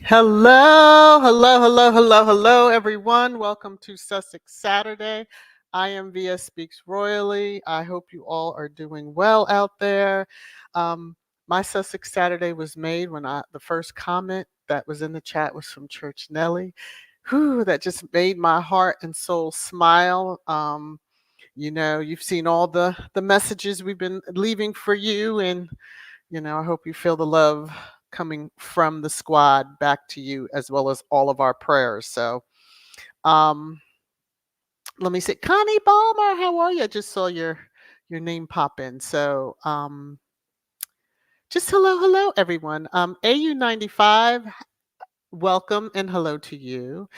Hello, everyone. Welcome to Sussex Saturday. I am VS Speaks Royally. I hope you all are doing well out there. My Sussex Saturday was made when the first comment that was in the chat was from Church Nelly. Whew, that just made my heart and soul smile. You've seen all the messages we've been leaving for you, and I hope you feel the love coming from the squad back to you, as well as all of our prayers. So, let me say, Connie Balmer, how are you? I just saw your name pop in. So, just hello, everyone. AU95, welcome and hello to you.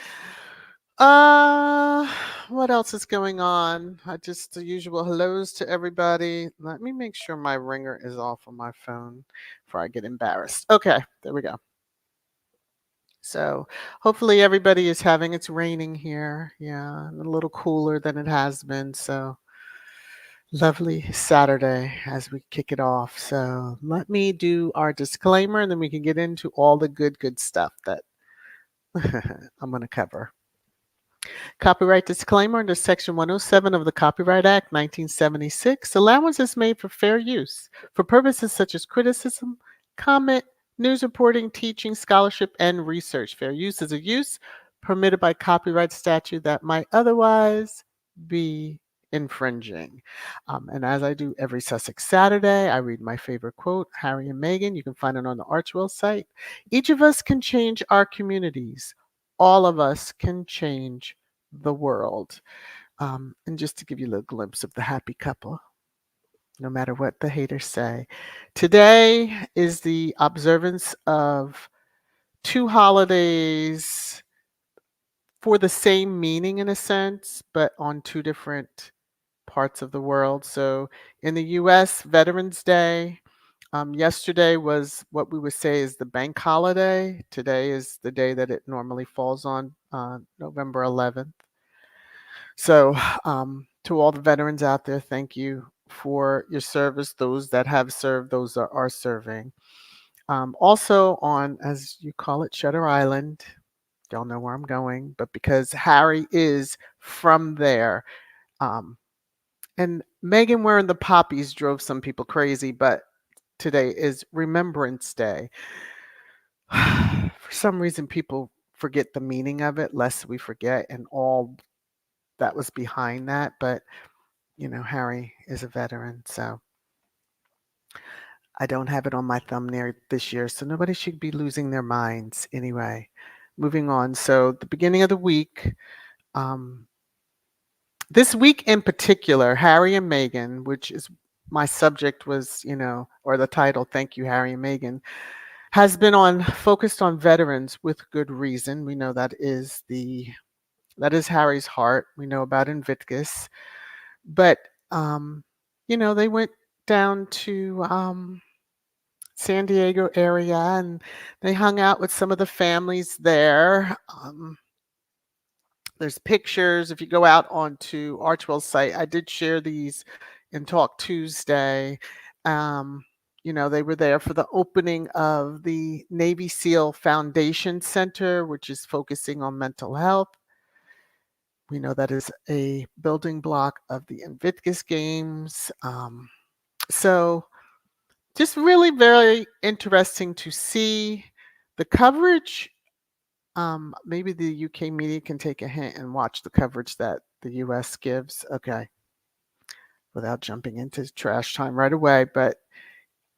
What else is going on? Just the usual hellos to everybody. Let me make sure my ringer is off on my phone before I get embarrassed. Okay, there we go. So hopefully everybody is having, it's raining here. Yeah, a little cooler than it has been. So lovely Saturday as we kick it off. So let me do our disclaimer and then we can get into all the good stuff that I'm going to cover. Copyright disclaimer under Section 107 of the Copyright Act 1976. Allowance is made for fair use for purposes such as criticism, comment, news reporting, teaching, scholarship, and research. Fair use is a use permitted by copyright statute that might otherwise be infringing. And as I do every Sussex Saturday, I read my favorite quote, Harry and Meghan. You can find it on the Archewell site. Each of us can change our communities. All of us can change the world. And just to give you a little glimpse of the happy couple, no matter what the haters say. Today is the observance of two holidays for the same meaning in a sense, but on two different parts of the world. So in the US, Veterans Day. Yesterday was what we would say is the bank holiday. Today is the day that it normally falls on, November 11th. So to all the veterans out there, thank you for your service. Those that have served, those that are serving. Also on, as you call it, Shutter Island. Y'all know where I'm going, but because Harry is from there. And Meghan wearing the poppies drove some people crazy, but today is Remembrance Day. For some reason, people forget the meaning of it, lest we forget, and all that was behind that. But, Harry is a veteran, so I don't have it on my thumbnail this year, so nobody should be losing their minds anyway. Moving on. So the beginning of the week, this week in particular, Harry and Meghan, which is my subject was, or the title, Thank You, Harry and Meghan, has been focused on veterans with good reason. We know that is Harry's heart. We know about Invictus. But, they went down to San Diego area and they hung out with some of the families there. There's pictures. If you go out onto Archewell's site, I did share these in Talk Tuesday. They were there for the opening of the Navy SEAL Foundation Center, which is focusing on mental health. We know that is a building block of the Invictus Games. So just really very interesting to see the coverage. Maybe the UK media can take a hint and watch the coverage that the US gives. Okay. Without jumping into trash time right away, but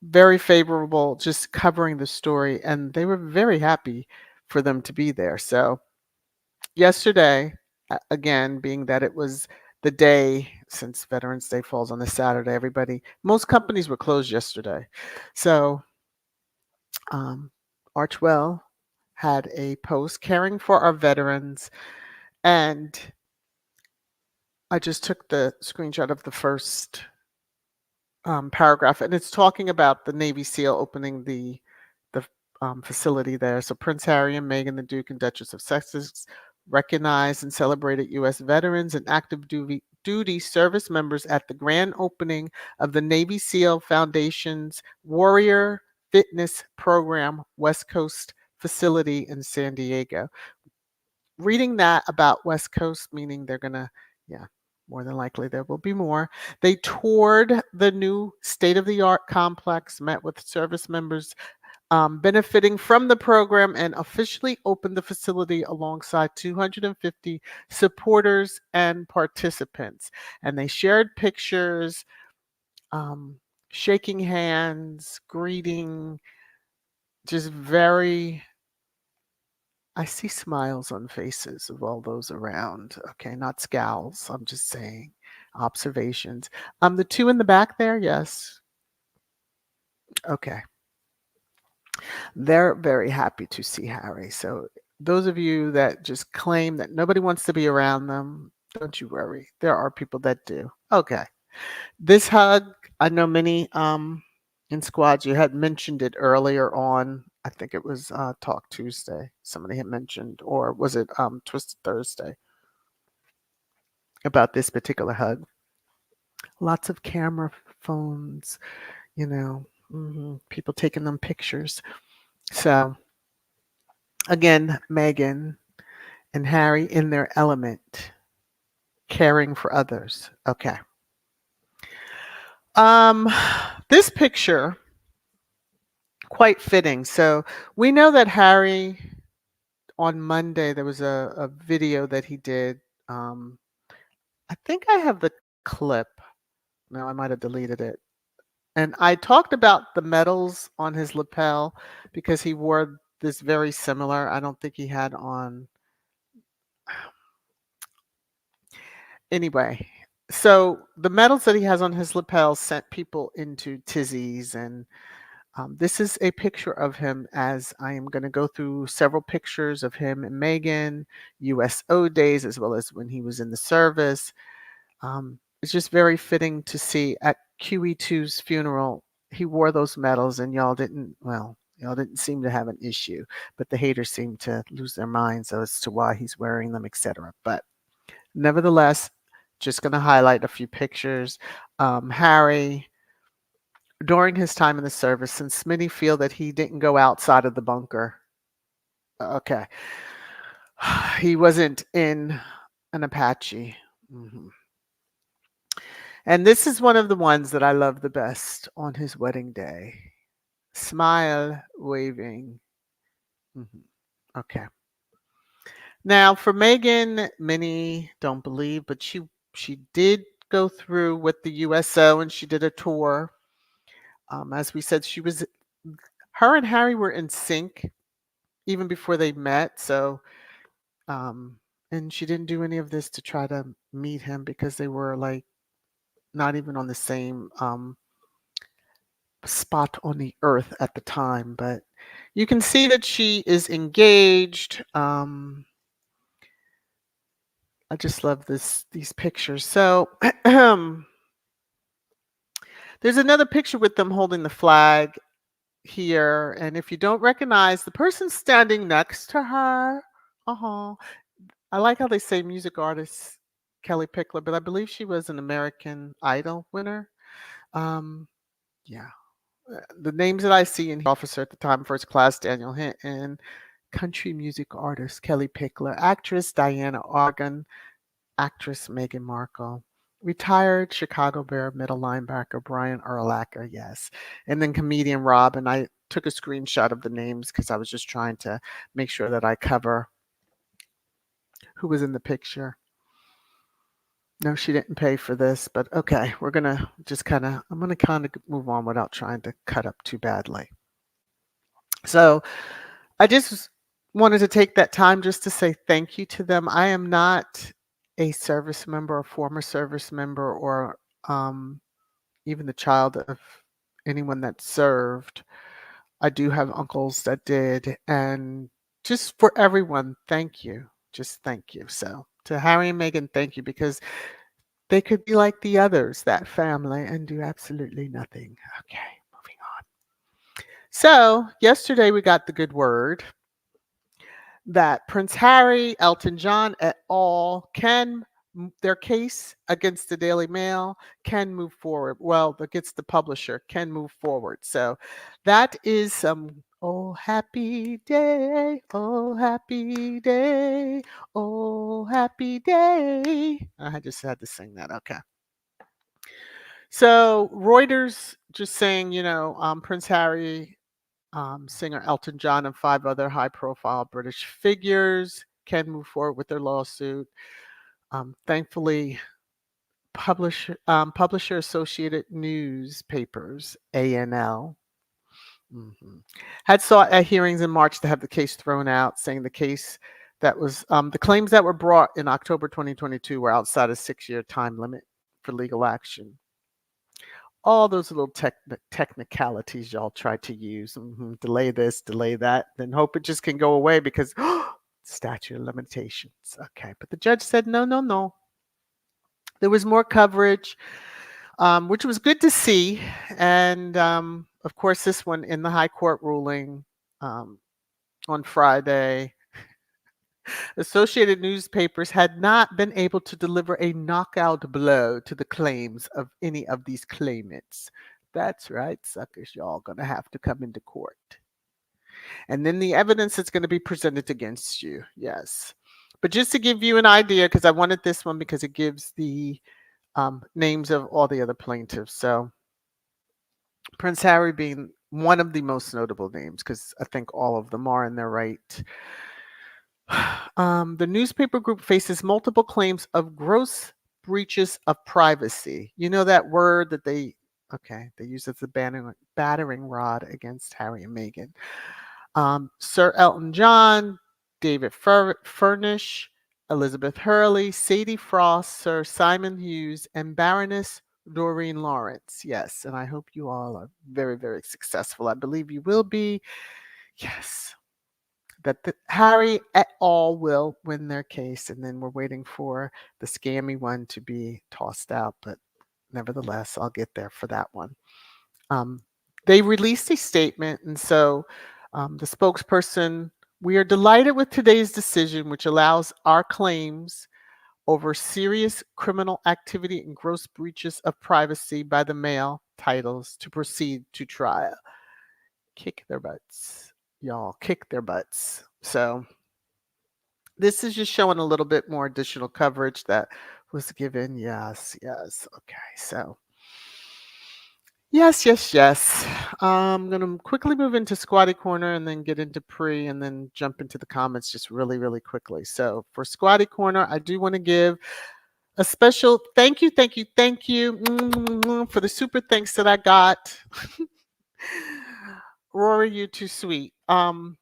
very favorable, just covering the story. And they were very happy for them to be there. So yesterday, again, being that it was the day, since Veterans Day falls on the Saturday, most companies were closed yesterday. So Um, Archewell had a post caring for our veterans, and I just took the screenshot of the first paragraph, and it's talking about the Navy SEAL opening the facility there. So Prince Harry and Meghan, the Duke and Duchess of Sussex, recognized and celebrated U.S. veterans and active duty service members at the grand opening of the Navy SEAL Foundation's Warrior Fitness Program West Coast facility in San Diego. Reading that about West Coast, meaning they're gonna, yeah, more than likely there will be more. They toured the new state of the art complex, met with service members benefiting from the program, and officially opened the facility alongside 250 supporters and participants. And they shared pictures, um, shaking hands, greeting, just very. I see smiles on faces of all those around. Okay, not scowls. I'm just saying observations. The two in the back there, yes. Okay. They're very happy to see Harry. So those of you that just claim that nobody wants to be around them, don't you worry. There are people that do. Okay. This hug, I know many in squads, you had mentioned it earlier on. I think it was Talk Tuesday. Somebody had mentioned, or was it Twisted Thursday, about this particular hug. Lots of camera phones, people taking them pictures. So again, Meghan and Harry in their element, caring for others. Okay. Um, this picture, quite fitting. So we know that Harry, on Monday, there was a video that he did. I think I have the clip. No, I might have deleted it. And I talked about the medals on his lapel because he wore this very similar. I don't think he had on. Anyway, so the medals that he has on his lapel sent people into tizzies. And this is a picture of him, as I am going to go through several pictures of him and Meghan, USO days, as well as when he was in the service. It's just very fitting to see at QE2's funeral, he wore those medals, and y'all didn't seem to have an issue, but the haters seem to lose their minds as to why he's wearing them, etc. But nevertheless, just going to highlight a few pictures. Harry, during his time in the service, since many feel that he didn't go outside of the bunker. Okay. He wasn't in an Apache. Mhm. And this is one of the ones that I love the best on his wedding day. Smile, waving. Mhm. Okay. Now for Meghan, many don't believe, but she did go through with the USO, and she did a tour. As we said, her and Harry were in sync even before they met. So, and she didn't do any of this to try to meet him because they were like not even on the same spot on the earth at the time. But you can see that she is engaged. I just love these pictures. So there's another picture with them holding the flag here, and if you don't recognize the person standing next to her, I like how they say music artist Kelly Pickler, but I believe she was an American Idol winner. Um, yeah, the names that I see in here: officer at the time, first class Daniel Hinton, country music artist Kelly Pickler, actress Diana Ogden, actress Meghan Markle, retired Chicago Bear middle linebacker Brian Urlacher, yes, and then comedian Rob. And I took a screenshot of the names because I was just trying to make sure that I cover who was in the picture. No, she didn't pay for this, but okay, I'm gonna kind of move on without trying to cut up too badly. So I just wanted to take that time just to say thank you to them. I am not a service member, a former service member, or even the child of anyone that served. I do have uncles that did. And just for everyone, thank you. Just thank you. So to Harry and Meghan, thank you, because they could be like the others, that family, and do absolutely nothing. Okay, moving on. So yesterday we got the good word that Prince Harry, Elton John et al. Can their case against the Daily Mail can move forward. Well, against the publisher can move forward. So that is some oh happy day, oh happy day, oh happy day. I just had to sing that. Okay. So Reuters just saying, Prince Harry, singer Elton John, and five other high profile British figures can move forward with their lawsuit. Thankfully, Publisher Associated Newspapers, ANL, had sought at hearings in March to have the case thrown out, saying the claims that were brought in October 2022 were outside a 6-year time limit for legal action. All those little technicalities y'all try to use. Delay this, delay that, then hope it just can go away because statute of limitations. Okay, but the judge said no, no, no. There was more coverage, which was good to see. And of course, this one in the High Court ruling on Friday, Associated Newspapers had not been able to deliver a knockout blow to the claims of any of these claimants. That's right, suckers. Y'all gonna have to come into court. And then the evidence is going to be presented against you. Yes. But just to give you an idea, because I wanted this one because it gives the names of all the other plaintiffs. So Prince Harry being one of the most notable names, because I think all of them are in their right. The newspaper group faces multiple claims of gross breaches of privacy. You know that word that they use as a battering rod against Harry and Meghan. Sir Elton John, David Furnish, Elizabeth Hurley, Sadie Frost, Sir Simon Hughes, and Baroness Doreen Lawrence. Yes, and I hope you all are very, very successful. I believe you will be. Yes. That Harry et al. Will win their case, and then we're waiting for the scammy one to be tossed out. But nevertheless, I'll get there for that one. They released a statement, and so the spokesperson, we are delighted with today's decision, which allows our claims over serious criminal activity and gross breaches of privacy by the Mail titles to proceed to trial. Kick their butts, y'all, kick their butts. So this is just showing a little bit more additional coverage that was given. Yes, yes. Okay, so yes. I'm going to quickly move into Squatty Corner and then get into pre and then jump into the comments just really, really quickly. So for Squatty Corner, I do want to give a special thank you for the super thanks that I got. Rory, you too sweet. And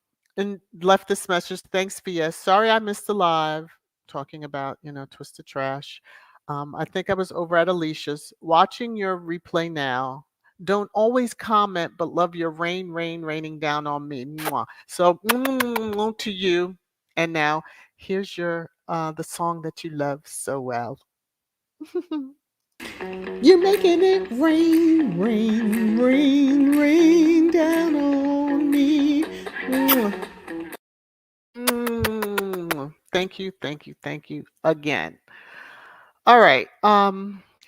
left this message. Thanks, VS. Sorry I missed the live talking about, Twisted Trash. I think I was over at Alicia's watching your replay now. Don't always comment, but love your raining down on me. Mwah. So to you. And now here's your the song that you love so well. You're making it rain down on me. Thank you again. All right.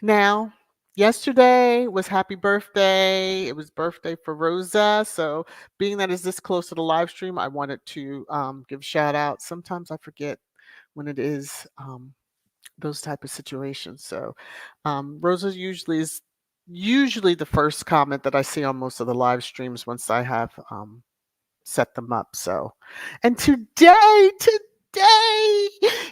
Now, yesterday was happy birthday. It was birthday for Rosa. So, being that it's this close to the live stream, I wanted to give a shout out. Sometimes I forget when it is those type of situations. So, Rosa usually the first comment that I see on most of the live streams once I have set them up. So, and today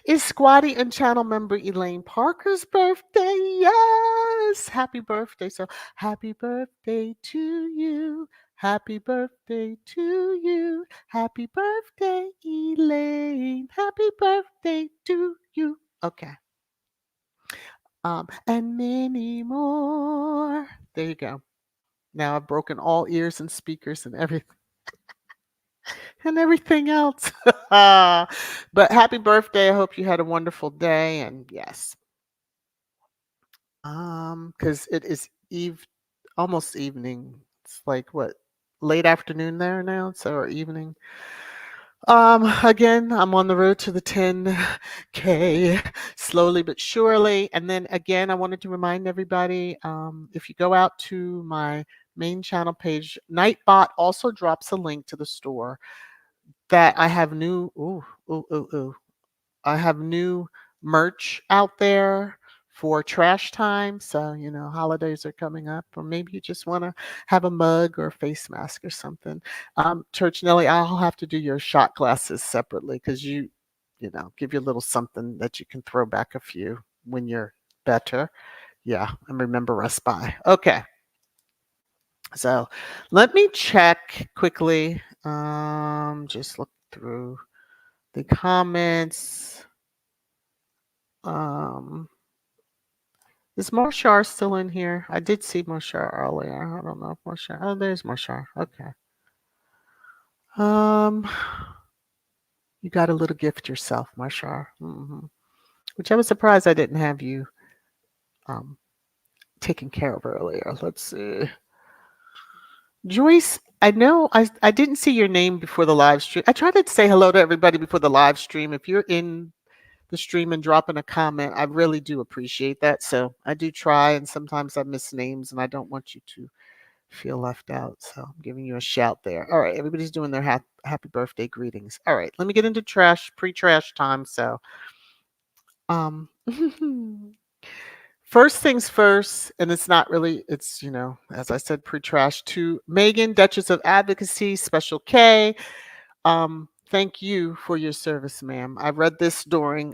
is Squatty and channel member Elaine Parker's birthday. Yes, happy birthday. So, happy birthday to you. Happy birthday to you. Happy birthday, Elaine. Happy birthday to you. Okay. And many more. There you go. Now I've broken all ears and speakers and everything. and everything else. But happy birthday. I hope you had a wonderful day. And yes, because it is almost evening. It's like what, late afternoon there now, so or evening. Again, I'm on the road to the 10K slowly but surely. And then again, I wanted to remind everybody, if you go out to my main channel page, Nightbot also drops a link to the store that I have new, I have new merch out there for trash time. So, holidays are coming up, or maybe you just want to have a mug or a face mask or something. Church Nelly, I'll have to do your shot glasses separately because give you a little something that you can throw back a few when you're better. Yeah, and remember us by. Okay. So let me check quickly. Just look through the comments. Um, is Marshar still in here? I did see Marshar earlier. I don't know if Marshar. Oh, there's Marshar. Okay. Um, you got a little gift yourself, Marshar. Which I was surprised I didn't have you um taken care of earlier. Let's see. Joyce, I know I didn't see your name before the live stream. I tried to say hello to everybody before the live stream. If you're in the stream and dropping a comment, I really do appreciate that. So I do try, and sometimes I miss names, and I don't want you to feel left out. So I'm giving you a shout there. All right, everybody's doing their happy birthday greetings. All right, let me get into pre-trash time. So, um, first things first, and it's not really, it's, as I said, pre-trash to Meghan, Duchess of Advocacy, Special K. Thank you for your service, ma'am. I read this during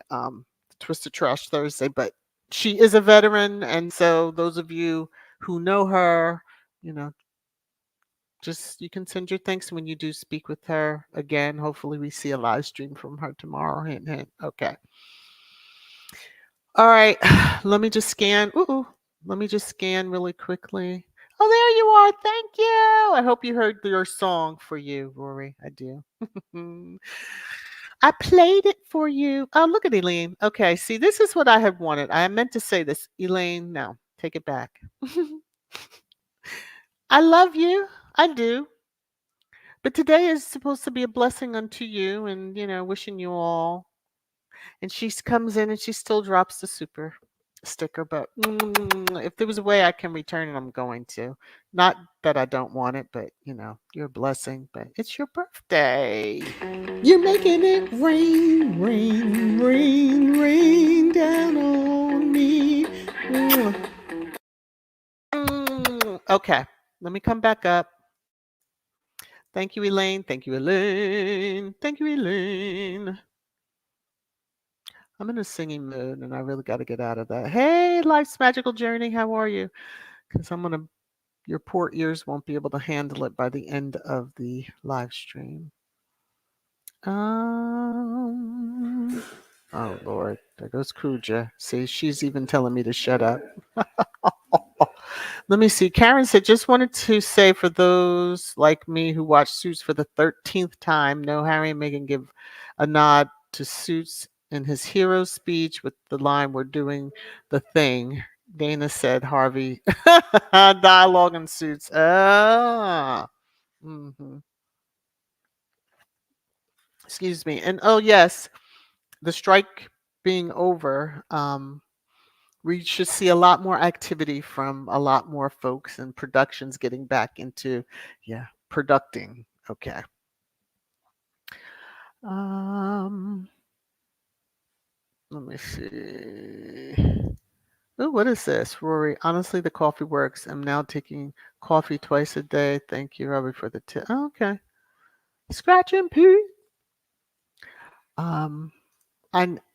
Twisted Trash Thursday, but she is a veteran, and so those of you who know her, just you can send your thanks when you do speak with her again. Hopefully, we see a live stream from her tomorrow. Hint, hint. Okay. All right. Let me just scan. Let me just scan really quickly. Oh, there you are. Thank you. I hope you heard your song for you, Rory. I do. I played it for you. Oh, look at Elaine. Okay, see, this is what I had wanted. I meant to say this. Elaine, no, take it back. I love you. I do. But today is supposed to be a blessing unto you and, wishing you all. And she comes in and she still drops the super sticker. But if there was a way I can return it, I'm going to. Not that I don't want it, but, you're a blessing. But it's your birthday. You're making it rain, rain, rain, rain down on me. Okay, let me come back up. Thank you, Elaine. Thank you, Elaine. Thank you, Elaine. I'm in a singing mood, and I really got to get out of that. Hey, life's magical journey. How are you? Because your poor ears won't be able to handle it by the end of the live stream. Oh Lord, there goes Kuja. See, she's even telling me to shut up. Let me see. Karen said, just wanted to say for those like me who watch Suits for the 13th time, no, Harry and Meghan give a nod to Suits in his hero speech with the line, "We're doing the thing." Dana said, Harvey dialogue in Suits. Excuse me. And oh yes, the strike being over, we should see a lot more activity from a lot more folks and productions getting back into, producting. Okay. Let me see. Oh, what is this, Rory? Honestly, the coffee works. I'm now taking coffee twice a day. Thank you, Robbie, for the tip. Oh, okay. Scratch and pee.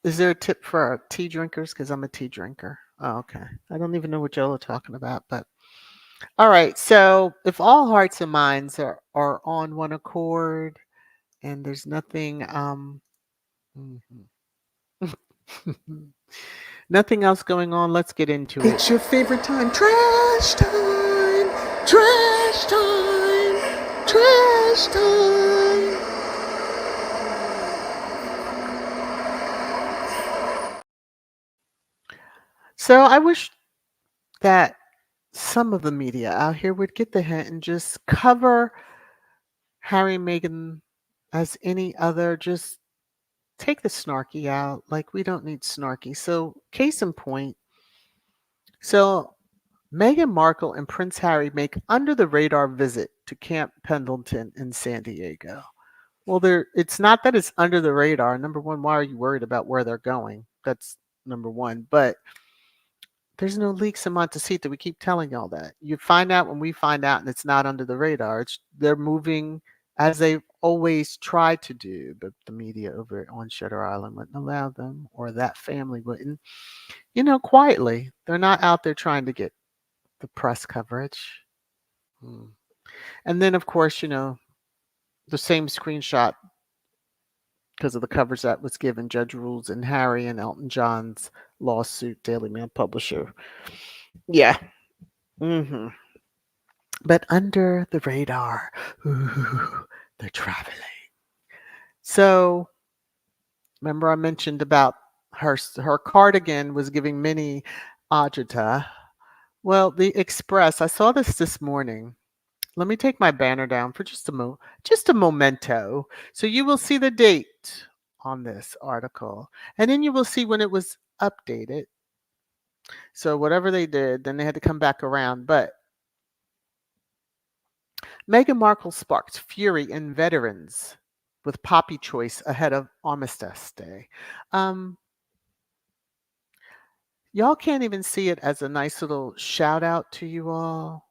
Is there a tip for tea drinkers? Because I'm a tea drinker. Oh, okay. I don't even know what y'all are talking about, but all right. So if all hearts and minds are on one accord and there's nothing nothing else going on, let's get into it. It's your favorite time. Trash time. Trash time. Trash time. So I wish that some of the media out here would get the hint and just cover Harry and Meghan as any other. Just take the snarky out. Like, we don't need snarky. So, case in point, so Meghan Markle and Prince Harry make under the radar visit to Camp Pendleton in San Diego. Well, it's not that it's under the radar. Number one, why are you worried about where they're going? That's number one. But there's no leaks in Montecito. We keep telling y'all that. You find out when we find out, and it's not under the radar. They're moving as they've always tried to do, but the media over on Shutter Island wouldn't allow them, or that family wouldn't. Quietly. They're not out there trying to get the press coverage. Hmm. And then, of course, the same screenshot because of the coverage that was given, Judge rules in Harry and Elton John's lawsuit, Daily Mail publisher. Yeah. hmm But under the radar, ooh, they're traveling. So remember I mentioned about her cardigan was giving mini agita. Well, the Express, I saw this morning. Let me take my banner down for just a momento. So you will see the date on this article, and then you will see when it was updated. So whatever they did, then they had to come back around. But Meghan Markle sparked fury in veterans with poppy choice ahead of Armistice Day. Um, y'all can't even see it as a nice little shout out to you all.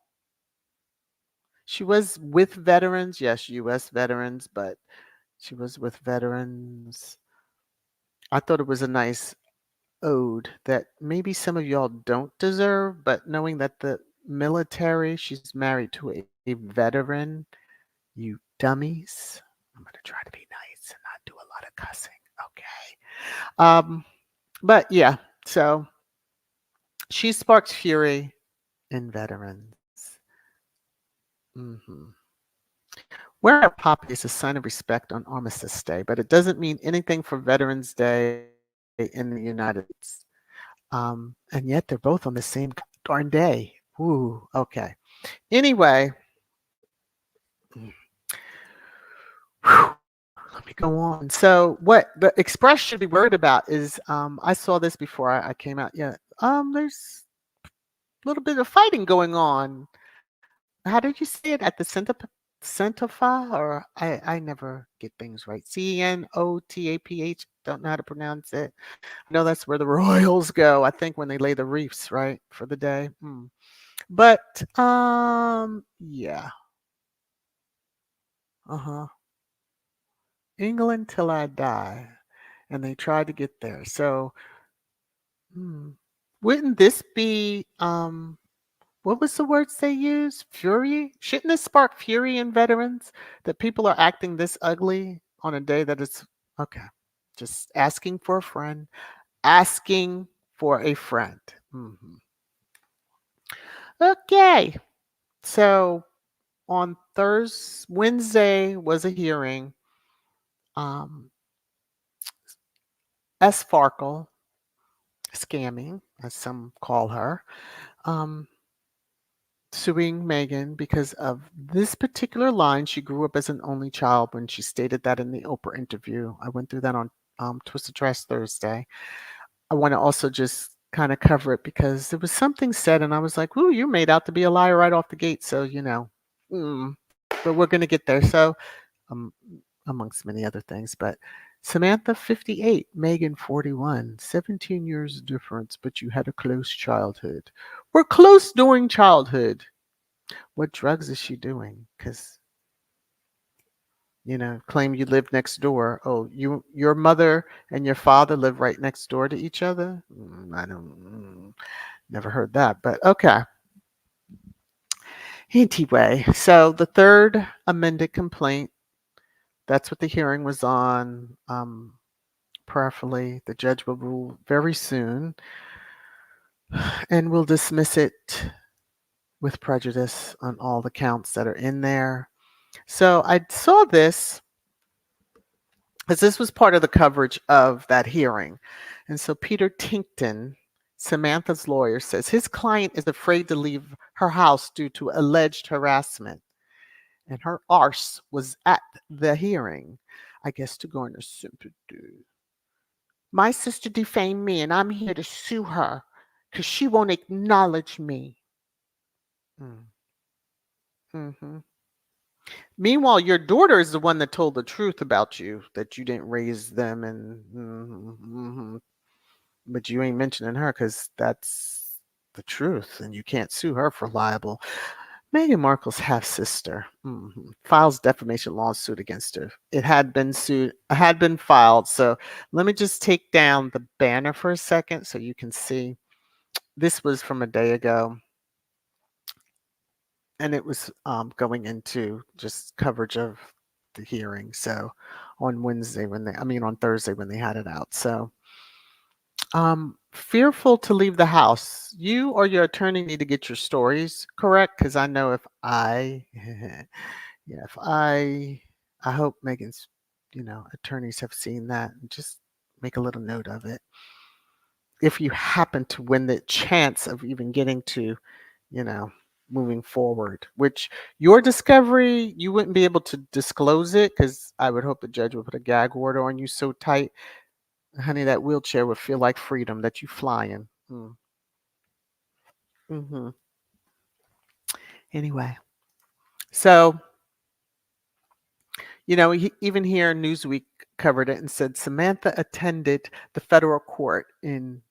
She was with veterans, yes, U.S. veterans, but she was with veterans. I thought it was a nice ode that maybe some of y'all don't deserve, but knowing that the military, she's married to a veteran, you dummies. I'm going to try to be nice and not do a lot of cussing. Okay. But yeah, so she sparks fury in veterans. hmm Wearing a poppy is a sign of respect on Armistice Day, but it doesn't mean anything for Veterans Day in the United States. And yet they're both on the same darn day. Ooh, okay. Anyway, let me go on. So, what the Express should be worried about is, I saw this before I came out. Yeah, there's a little bit of fighting going on. How did you say it at the Centofa? Or I never get things right. Centoph. Don't know how to pronounce it. I know that's where the Royals go. I think when they lay the reefs, right, for the day. But yeah. Uh-huh. England till I die. And they tried to get there. So hmm, wouldn't this be what was the words they used? Fury? Shouldn't this spark fury in veterans that people are acting this ugly on a day that is okay? Just asking for a friend, asking for a friend. Okay, so on Wednesday was a hearing. Um, S. Farkle, scamming, as some call her, um, suing Meghan because of this particular line. She grew up as an only child when she stated that in the Oprah interview. I went through that on Twisted Trash Thursday. I want to also just kind of cover it because there was something said, and I was like, "Ooh, you made out to be a liar right off the gate." So but we're going to get there. So, um, amongst many other things, but Samantha 58, Meghan 41, 17 years difference, but you had a close childhood. We're close during childhood. What drugs is she doing? Because claim you live next door. Oh, your mother and your father live right next door to each other? I don't never heard that, but okay. Anyway, so the third amended complaint, that's what the hearing was on. Prayerfully, the judge will rule very soon and will dismiss it with prejudice on all the counts that are in there. So I saw this because this was part of the coverage of that hearing. And so Peter Tinkton, Samantha's lawyer says his client is afraid to leave her house due to alleged harassment, and her arse was at the hearing, I guess to garner sympathy. My sister defamed me, and I'm here to sue her because she won't acknowledge me. Mm. Hmm. Meanwhile, your daughter is the one that told the truth about you, that you didn't raise them, and but you ain't mentioning her because that's the truth, and you can't sue her for libel. Meghan Markle's half sister files defamation lawsuit against her. It had been filed. So let me just take down the banner for a second so you can see. This was from a day ago, and it was going into just coverage of the hearing. So on Thursday when they had it out. So fearful to leave the house. You or your attorney need to get your stories correct, because I know if I, yeah, if I hope Megan's, attorneys have seen that and just make a little note of it. If you happen to win the chance of even getting to, you know, moving forward, which your discovery, you wouldn't be able to disclose it because I would hope the judge would put a gag order on you so tight. Honey, that wheelchair would feel like freedom that you flying. Mm-hmm. Anyway, so even here Newsweek covered it and said Samantha attended the federal court in,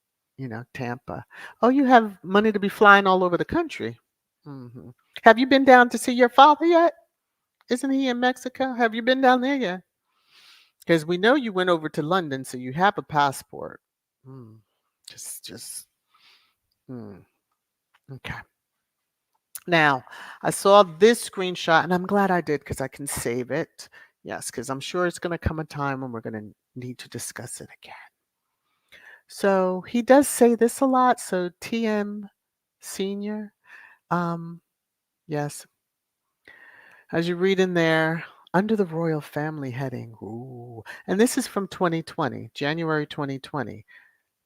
Tampa. Oh, you have money to be flying all over the country. Hmm. Have you been down to see your father yet? Isn't he in Mexico? Have you been down there yet? Because we know you went over to London, so you have a passport. Mm. Just. Mm. Okay. Now, I saw this screenshot, and I'm glad I did because I can save it. Yes, because I'm sure it's going to come a time when we're going to need to discuss it again. So he does say this a lot. So TM Senior, um, yes, as you read in there, under the royal family heading, ooh, and this is from 2020, January 2020,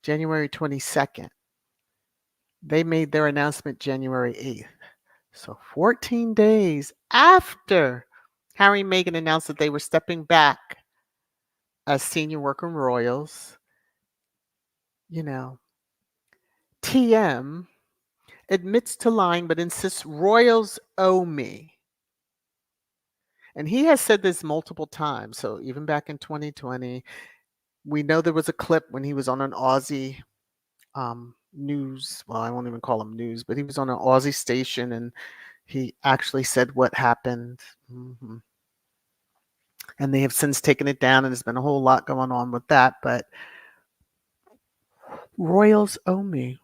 January 22nd. They made their announcement January 8th. So 14 days after Harry and Meghan announced that they were stepping back as senior working royals, you know, TM admits to lying but insists royals owe me. And he has said this multiple times. So even back in 2020, we know there was a clip when he was on an Aussie news. Well, I won't even call him news, but he was on an Aussie station and he actually said what happened. Mm-hmm. And they have since taken it down, and there's been a whole lot going on with that. But royals owe me.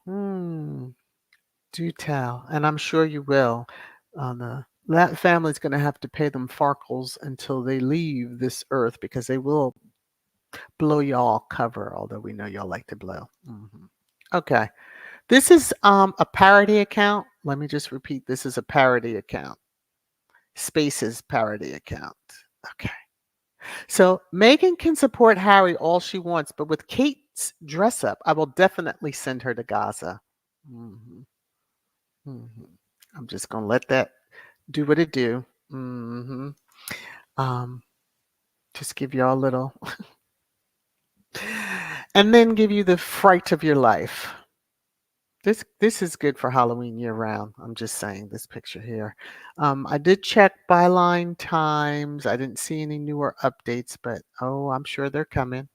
Do tell, and I'm sure you will. That family's going to have to pay them farkles until they leave this earth because they will blow y'all cover. Although we know y'all like to blow. Okay, this is a parody account. Let me just repeat: this is a parody account. Spaces parody account. Okay. So Meghan can support Harry all she wants, but with Kate's dress up, I will definitely send her to Gaza. Hmm. Hmm. I'm just gonna let that do what it do. Hmm. Um, just give you all a little, and then give you the fright of your life. This is good for Halloween year round. I'm just saying this picture here. I did check byline times. I didn't see any newer updates, but I'm sure they're coming.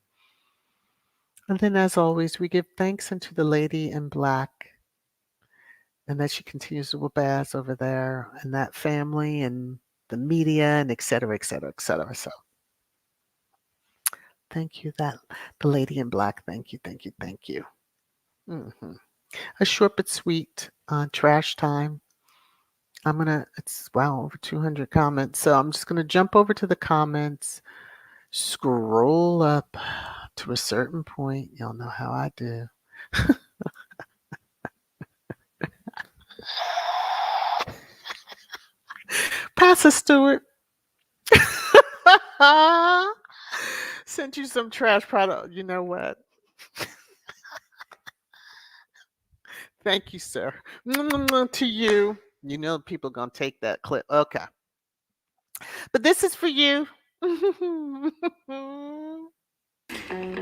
And then, as always, we give thanks unto the lady in black and that she continues to whoop ass over there and that family and the media and et cetera, et cetera, et cetera. So thank you, the lady in black. Thank you, thank you, thank you. Hmm. A short but sweet trash time. It's wow, over 200 comments. So I'm just gonna jump over to the comments, scroll up to a certain point. Y'all know how I do. Pastor Stewart. Sent you some trash product. You know what? Thank you, sir. To you. You know people gonna take that clip. Okay. But this is for you.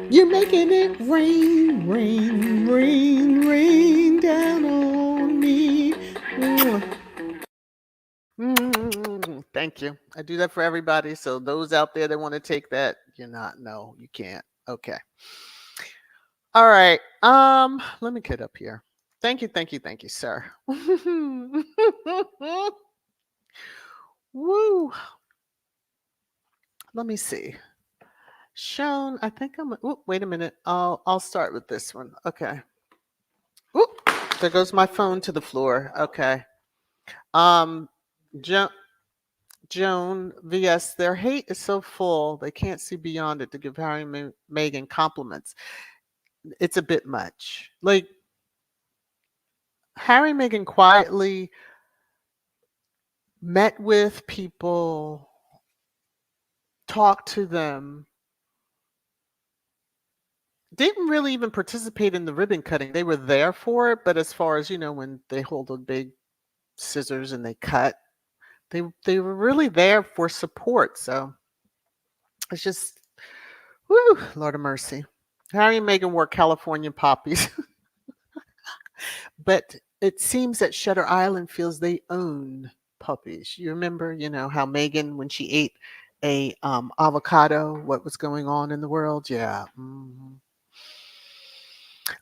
You're making it rain, rain, rain, rain down on me. Thank you. I do that for everybody. So those out there that want to take that, you're not. No, you can't. Okay. All right. Let me get up here. Thank you, sir. Woo. Let me see. Shown. I think I'm. Ooh, wait a minute. I'll start with this one. Okay. Ooh, there goes my phone to the floor. Okay. Um, jo- Joan vs. Their hate is so full they can't see beyond it to give Harry and Meghan compliments. It's a bit much. Like Harry and Meghan quietly met with people, talked to them, didn't really even participate in the ribbon cutting. They were there for it, but as far as when they hold a big scissors and they cut, they were really there for support. So it's just, whoo, Lord of mercy. Harry and Meghan wore California poppies, but it seems that Shutter Island feels they own puppies. You remember, how Meghan, when she ate a avocado, what was going on in the world? Yeah.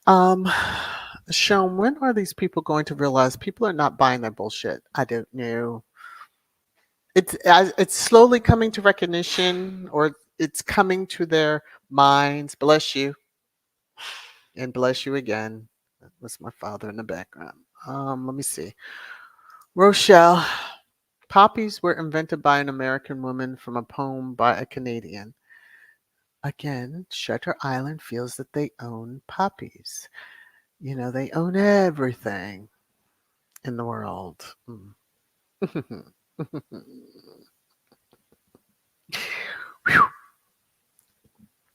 Um, Sean, when are these people going to realize people are not buying their bullshit? I don't know. It's slowly coming to recognition, or it's coming to their minds. Bless you, and bless you again. That was my father in the background. Let me see. Rochelle, poppies were invented by an American woman from a poem by a Canadian. Again, Shutter Island feels that they own poppies. They own everything in the world.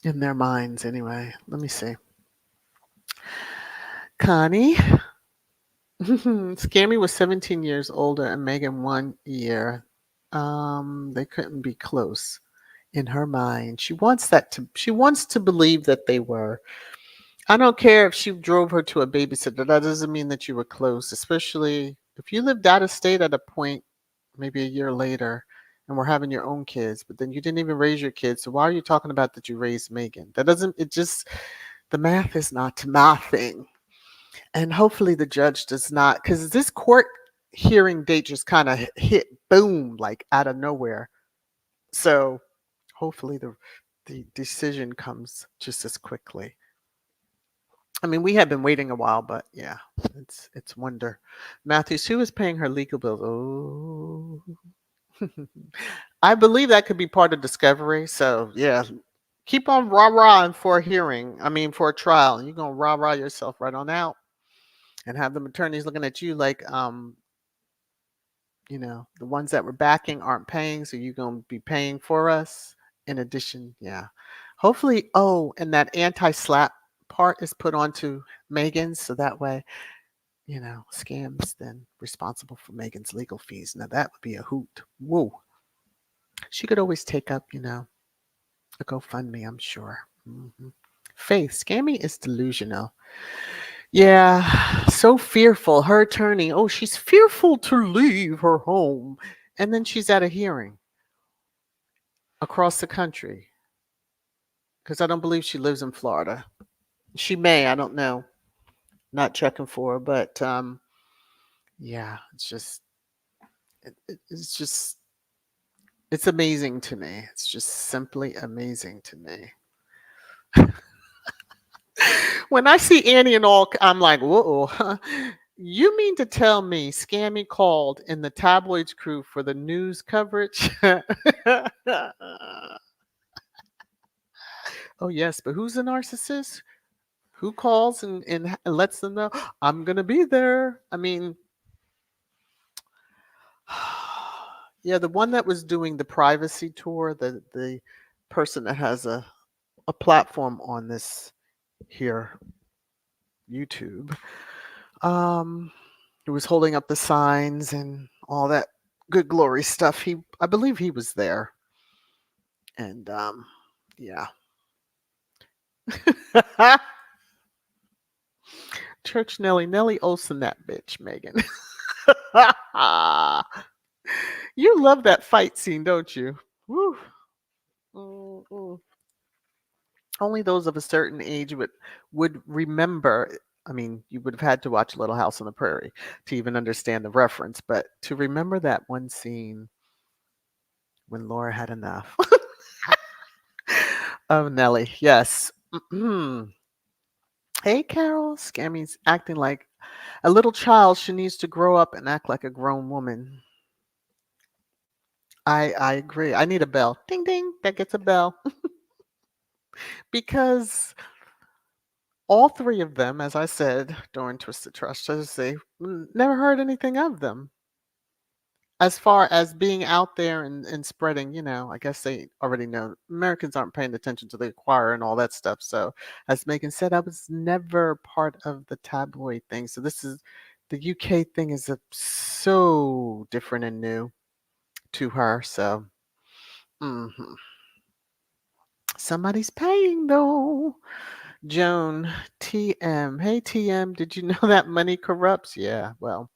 In their minds, anyway. Let me see. Connie. Scammy was 17 years older and Megan 1 year. They couldn't be close in her mind. She wants to believe that they were. I don't care if she drove her to a babysitter. That doesn't mean that you were close, especially if you lived out of state at a point, maybe a year later, and were having your own kids, but then you didn't even raise your kids. So why are you talking about that you raised Megan? That doesn't, it just, the math is not mathing. And hopefully the judge does not, because this court hearing date just kind of hit boom, like out of nowhere. So hopefully the decision comes just as quickly. I mean, we have been waiting a while, but yeah, it's wonder. Matthews, who is paying her legal bills? Oh, I believe that could be part of discovery. So yeah, keep on rah-rahing for a hearing. I mean, for a trial. You're gonna rah-rah yourself right on out and have them attorneys looking at you like, the ones that were backing aren't paying, so you're gonna be paying for us. In addition, yeah. Hopefully, oh, and that anti-slap part is put onto Megan, so that way, scams then responsible for Megan's legal fees. Now that would be a hoot. Woo. She could always take up, a GoFundMe, I'm sure. Faith, Scammy is delusional. Yeah, so fearful. Her attorney, oh, she's fearful to leave her home. And then she's at a hearing across the country because I don't believe she lives in Florida. She may, I don't know. Not checking for her, but yeah, it's just, it's amazing to me. It's just simply amazing to me. When I see Annie and all, I'm like, whoa. You mean to tell me Scammy called in the tabloids crew for the news coverage? Oh, yes, but who's a narcissist? Who calls and lets them know, I'm going to be there? I mean, yeah, the one that was doing the privacy tour, the person that has a platform on this here YouTube. Who was holding up the signs and all that good glory stuff. I believe he was there. And yeah. Church Nellie Olsen, that bitch, Megan. You love that fight scene, don't you? Woo. Mm-mm. Only those of a certain age would remember. I mean, you would have had to watch Little House on the Prairie to even understand the reference, but to remember that one scene when Laura had enough of Nellie. Yes. Hey, Carol. Scammy's acting like a little child. She needs to grow up and act like a grown woman. I agree. I need a bell. Ding ding. That gets a bell. Because all three of them, as I said during Twisted Trust, I just say, never heard anything of them. As far as being out there and spreading, I guess they already know Americans aren't paying attention to the choir and all that stuff. So, as Megan said, I was never part of the tabloid thing. So, this is the UK thing is so different and new to her. So, mhm. Somebody's paying though. Joan, TM. Hey, TM, did you know that money corrupts? Yeah, well.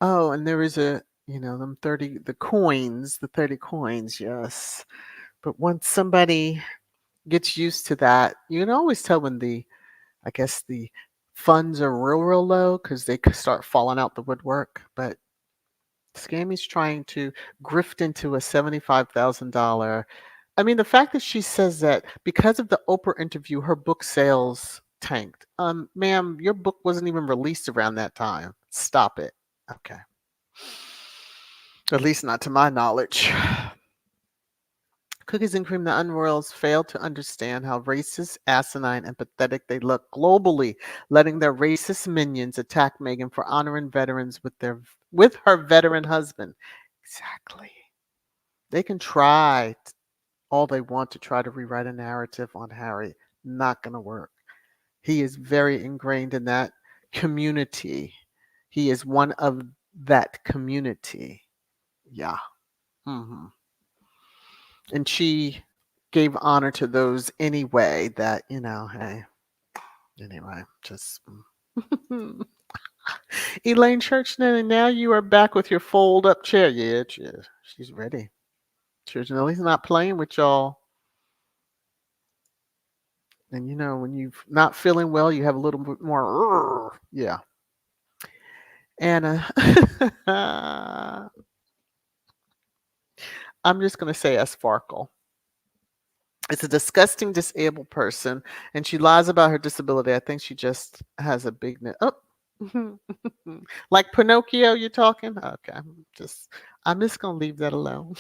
Oh, and there is them 30, the 30 coins, yes. But once somebody gets used to that, you can always tell when I guess the funds are real low because they could start falling out the woodwork. But Scammy's trying to grift into a $75,000. I mean, the fact that she says that because of the Oprah interview, her book sales tanked. Ma'am, your book wasn't even released around that time. Stop it. Okay. At least not to my knowledge. Cookies and Cream, the Unroyals failed to understand how racist, asinine, and pathetic they look globally, letting their racist minions attack Meghan for honoring veterans with her veteran husband. Exactly. They can try all they want to try to rewrite a narrative on Harry. Not going to work. He is very ingrained in that community. He is one of that community. Yeah. Hmm. And she gave honor to those anyway that, hey, anyway, just. Elaine Churchnell, and now you are back with your fold up chair. Yeah, she's ready. Churchnell, he's not playing with y'all. And when you're not feeling well, you have a little bit more. Yeah. Anna. I'm just going to say Sparkle. It's a disgusting disabled person, and she lies about her disability. I think she just has a big Oh, like Pinocchio, you're talking? Okay, I'm just gonna leave that alone.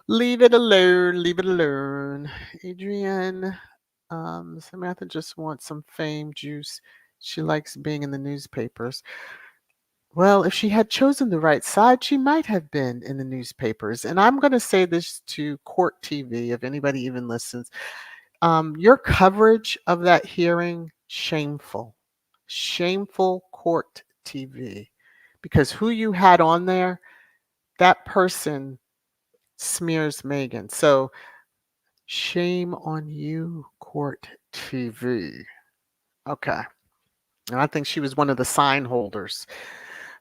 Leave it alone. Leave it alone. Adrienne, Samantha just wants some fame juice. She likes being in the newspapers. Well, if she had chosen the right side, she might have been in the newspapers. And I'm going to say this to Court TV, if anybody even listens. Your coverage of that hearing, shameful. Shameful Court TV. Because who you had on there, that person smears Meghan. So shame on you, Court TV. Okay. And I think she was one of the sign holders.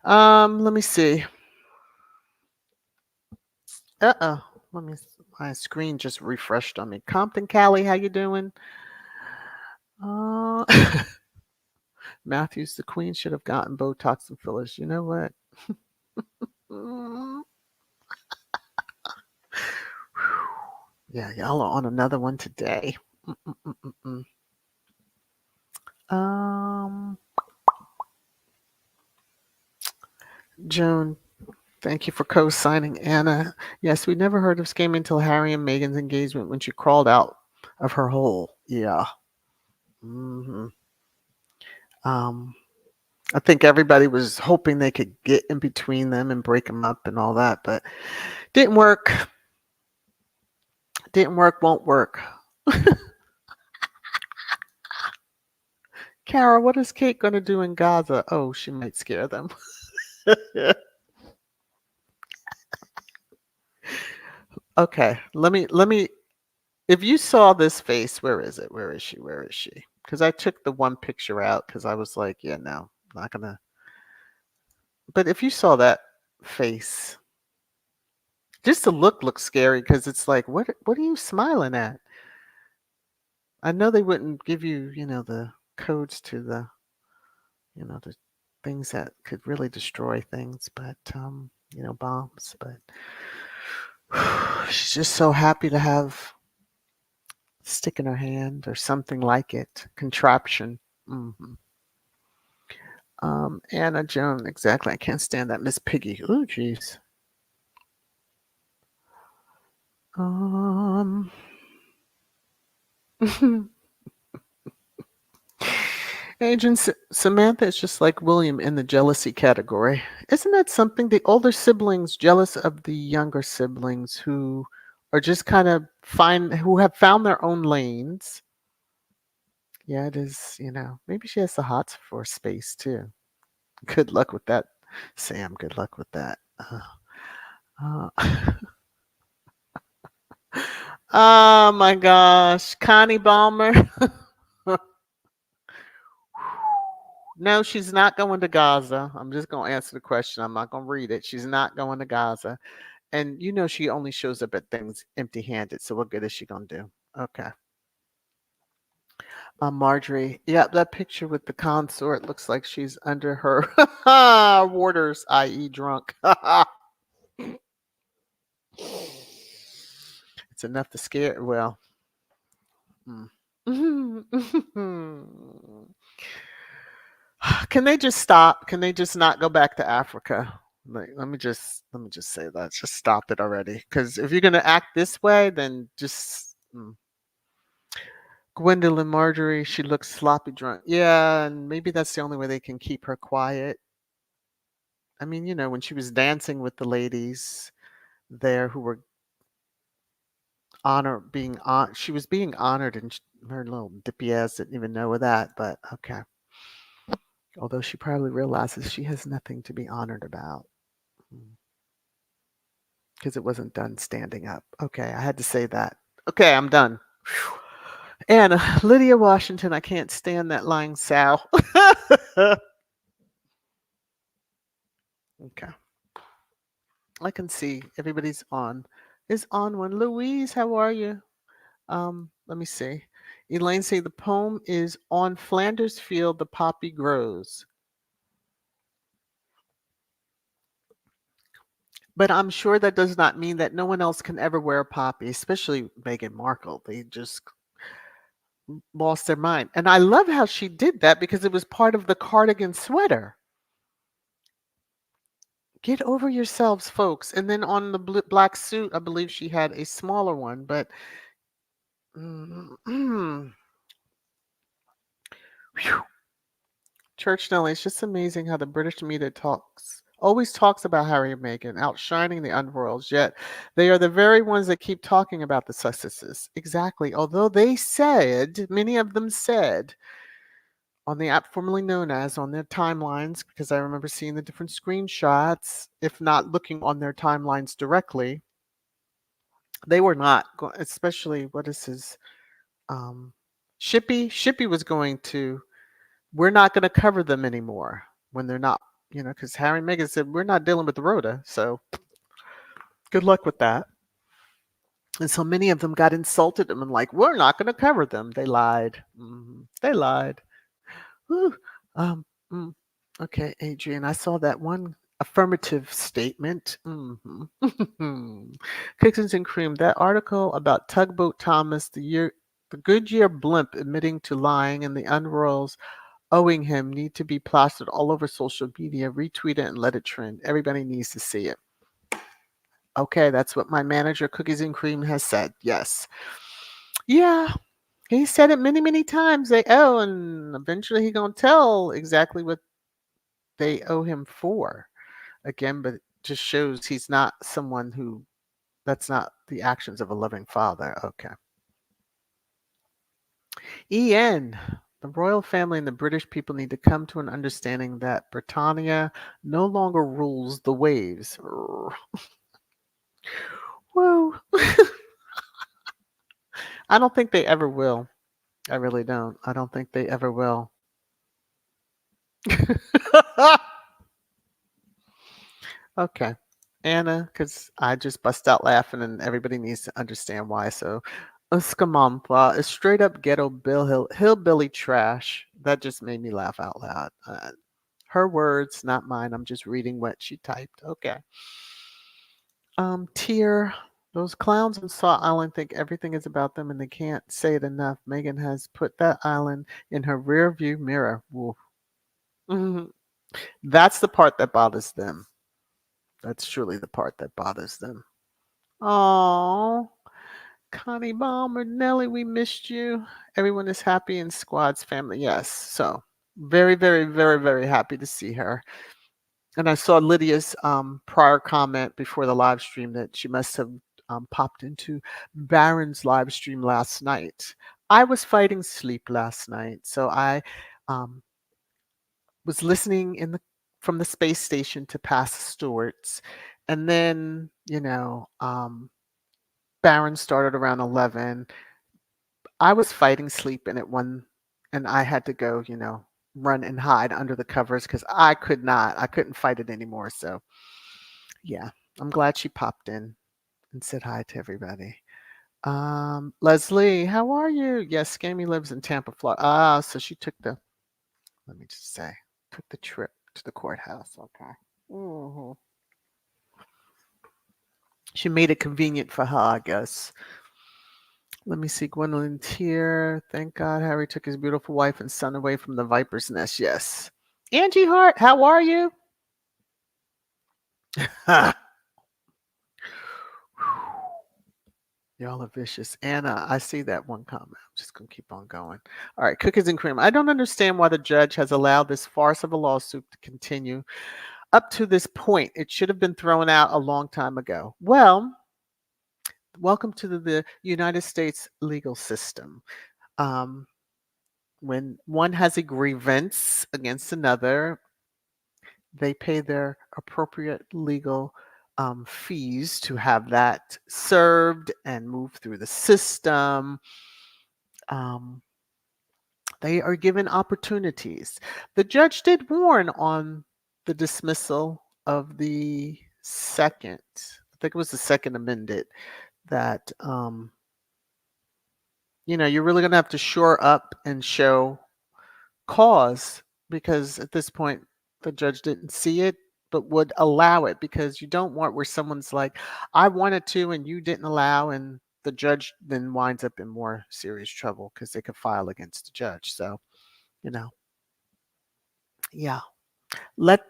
Let me see. Uh-oh. My screen just refreshed on me. Compton Callie, how you doing? Uh, Matthews, the queen should have gotten Botox and fillers. You know what? Yeah, y'all are on another one today. Joan, thank you for co-signing. Anna, yes, we never heard of scamming until Harry and Meghan's engagement when she crawled out of her hole. Yeah. Hmm. I think everybody was hoping they could get in between them and break them up and all that, but didn't work. Didn't work, won't work. Kara, what is Kate going to do in Gaza? Oh, she might scare them. Okay, let me. If you saw this face, where is it? Where is she? Where is she? Because I took the one picture out because I was like, yeah, no, not gonna. But if you saw that face, just the look looks scary because it's like, what are you smiling at? I know they wouldn't give you, the codes to the things that could really destroy things, but bombs. But she's just so happy to have a stick in her hand or something like it, contraption. hmm Anna Joan, exactly. I can't stand that Miss Piggy. Oh, jeez. Um. Agent Samantha is just like William in the jealousy category. Isn't that something? The older siblings jealous of the younger siblings who are just kind of who have found their own lanes. Yeah, it is, maybe she has the hots for space too. Good luck with that, Sam. Good luck with that. Uh, oh my gosh. Connie Balmer. No, she's not going to Gaza. I'm just going to answer the question. I'm not going to read it. She's not going to Gaza. And she only shows up at things empty-handed. So what good is she going to do? Okay. Marjorie. Yeah, that picture with the consort looks like she's under her warders, i.e. drunk. It's enough to scare. Well. Mm. Can they just stop? Can they just not go back to Africa? Like, let me just say that. Just stop it already. Because if you're gonna act this way, then just Gwendolyn Marjorie, she looks sloppy drunk. Yeah, and maybe that's the only way they can keep her quiet. I mean, when she was dancing with the ladies there who were she was being honored, and her little dippy ass didn't even know that. But okay, although she probably realizes she has nothing to be honored about. Because it wasn't done standing up. Okay, I had to say that. Okay, I'm done. Whew. And Lydia Washington, I can't stand that lying sow. Okay, I can see everybody's on. Is on one. Louise, how are you? Let me see. Elaine say the poem is on Flanders Field the poppy grows. But I'm sure that does not mean that no one else can ever wear a poppy, especially Meghan Markle. They just lost their mind. And I love how she did that because it was part of the cardigan sweater. Get over yourselves, folks. And then on the black suit, I believe she had a smaller one, but Church Nelly, it's just amazing how the British media always talks about Harry and Meghan, outshining the underworlds, yet they are the very ones that keep talking about the Sussexes. Exactly. Although many of them said, on the app formerly known as, on their timelines, because I remember seeing the different screenshots, if not looking on their timelines directly, they were not, especially, what is his, Shippy? Shippy was going to, we're not going to cover them anymore when they're not, because Harry and Meghan said, we're not dealing with the Rhoda, so good luck with that. And so many of them got insulted and like, we're not going to cover them. They lied. They lied. Whew. Um, mm. Okay, Adrian, I saw that one affirmative statement. Cookies and cream. That article about Tugboat Thomas, the Goodyear blimp admitting to lying, and the unrolls owing him need to be plastered all over social media. Retweet it and let it trend. Everybody needs to see it. Okay, that's what my manager, Cookies and Cream, has said. Yes. Yeah, he said it many, many times. They owe, and eventually he gonna tell exactly what they owe him for. Again, but it just shows he's not someone who. That's not the actions of a loving father. Okay. En, The royal family and the British people need to come to an understanding that Britannia no longer rules the waves. Whoa. I don't think they ever will. I really don't. I don't think they ever will. Okay. Anna, because I just bust out laughing and everybody needs to understand why. So, Escamantha is straight up ghetto hillbilly trash. That just made me laugh out loud. Her words, not mine. I'm just reading what she typed. Okay. Tier. Those clowns on Saw Island think everything is about them and they can't say it enough. Meghan has put that island in her rear view mirror. Woof. Mhm. That's the part that bothers them. That's truly the part that bothers them. Oh, Connie Balmer, Nellie, we missed you. Everyone is happy in Squad's family. Yes. So very, very, very, very happy to see her. And I saw Lydia's prior comment before the live stream that she must have popped into Baron's live stream last night. I was fighting sleep last night, so I um, was listening from the space station to past Stewart's, and then Baron started around 11. I was fighting sleep in at one, and I had to go, run and hide under the covers because I couldn't fight it anymore. So yeah, I'm glad she popped in and said hi to everybody. Leslie, how are you? Yes, Scammy lives in Tampa, Florida. Ah, so she let me just say, took the trip to the courthouse. Okay. Mhm. She made it convenient for her, I guess. Let me see. Gwendolyn's here. Thank God Harry took his beautiful wife and son away from the viper's nest. Yes. Angie Hart, how are you? Y'all are vicious. Anna, I see that one comment. I'm just going to keep on going. All right, cookies and cream. I don't understand why the judge has allowed this farce of a lawsuit to continue up to this point. It should have been thrown out a long time ago. Well, welcome to the United States legal system. Um, when one has a grievance against another, they pay their appropriate legal fees to have that served and move through the system. Um, they are given opportunities. The judge did warn on the dismissal of the second, I think it was the second amended, that you're really going to have to shore up and show cause, because at this point the judge didn't see it but would allow it, because you don't want where someone's like, I wanted to and you didn't allow, and the judge then winds up in more serious trouble because they could file against the judge. So you know yeah, let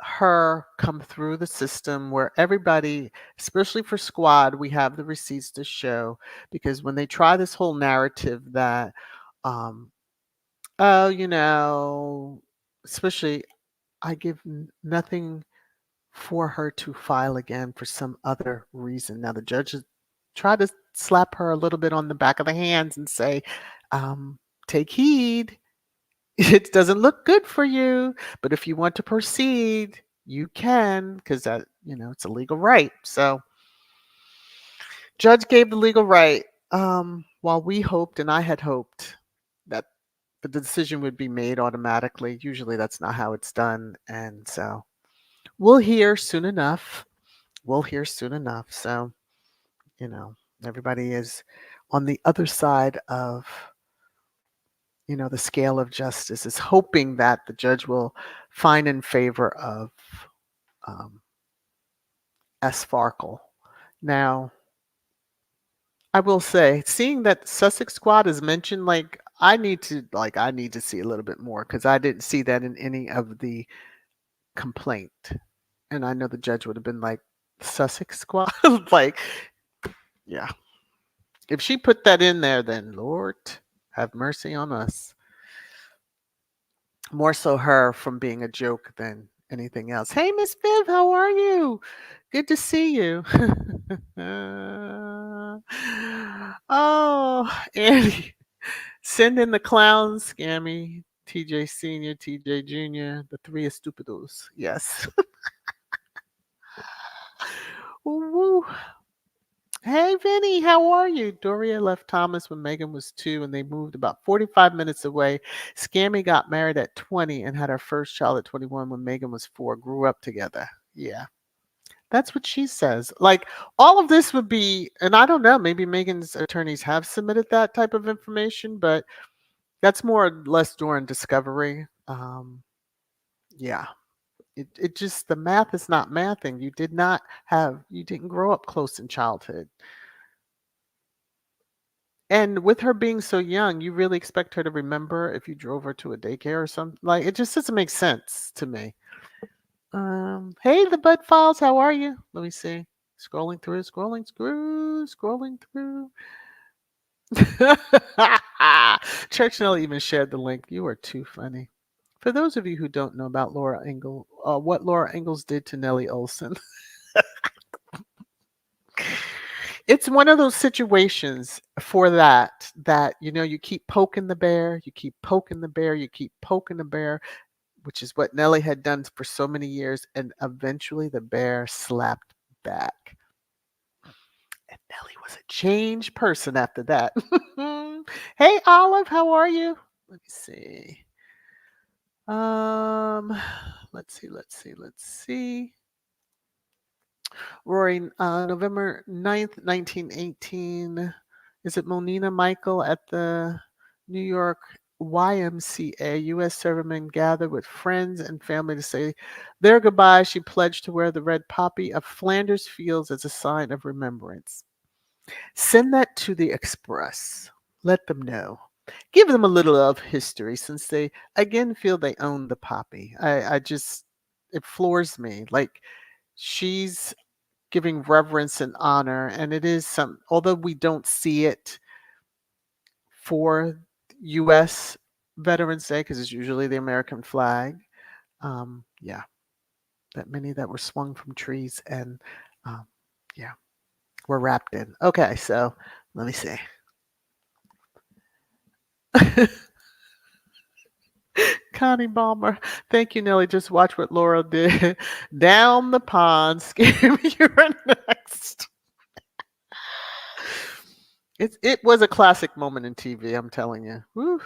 her come through the system where everybody, especially for Squad, we have the receipts to show, because when they try this whole narrative that um oh, especially, I give nothing for her to file again for some other reason. Now, the judges try to slap her a little bit on the back of the hands and say, take heed. It doesn't look good for you, but if you want to proceed, you can, because it's a legal right. So, judge gave the legal right, while we hoped, and I had hoped, that the decision would be made automatically. Usually that's not how it's done. And so we'll hear soon enough. We'll hear soon enough. So, you know, everybody is on the other side of, the scale of justice, is hoping that the judge will find in favor of um, S. Farkle. Now, I will say, seeing that Sussex Squad is mentioned, I need to see a little bit more, because I didn't see that in any of the complaint. And I know the judge would have been like, Sussex Squad? Like, yeah. If she put that in there, then Lord have mercy on us. More so her from being a joke than anything else. Hey, Miss Viv, how are you? Good to see you. Oh, Annie. Send in the clowns, Scammy, TJ Senior, TJ Junior, the three estupidos. Yes. Woo. Hey, Vinny, how are you? Doria left Thomas when Megan was 2 and they moved about 45 minutes away. Scammy got married at 20 and had her first child at 21 when Megan was 4. Grew up together. Yeah, that's what she says. Like, all of this would be, and I don't know, maybe Megan's attorneys have submitted that type of information, but that's more or less during discovery. Yeah. It just, the math is not mathing. You didn't grow up close in childhood. And with her being so young, you really expect her to remember if you drove her to a daycare or something? Like, it just doesn't make sense to me. Hey, the Bud Files, how are you? Let me see. Scrolling through. Church Nelly even shared the link. You are too funny. For those of you who don't know about what Laura Ingalls did to Nellie Olson, it's one of those situations for that you keep poking the bear, you keep poking the bear, you keep poking the bear, which is what Nellie had done for so many years, and eventually the bear slapped back. And Nellie was a changed person after that. Hey, Olive, how are you? Let me see. Let's see. Rory, November 9th, 1918. Is it Monina Michael at the New York YMCA? U.S. servicemen gathered with friends and family to say their goodbyes. She pledged to wear the red poppy of Flanders Fields as a sign of remembrance. Send that to the Express. Let them know. Give them a little of history since they again feel they own the poppy. It floors me. Like, she's giving reverence and honor, and it is although we don't see it for U.S. Veterans Day because it's usually the American flag. Yeah, that many that were swung from trees and yeah, were wrapped in. Okay, so let me see. Connie Balmer. Thank you, Nellie. Just watch what Laura did. Down the pond. Scare me. You're next. It was a classic moment in TV, I'm telling you. Woo.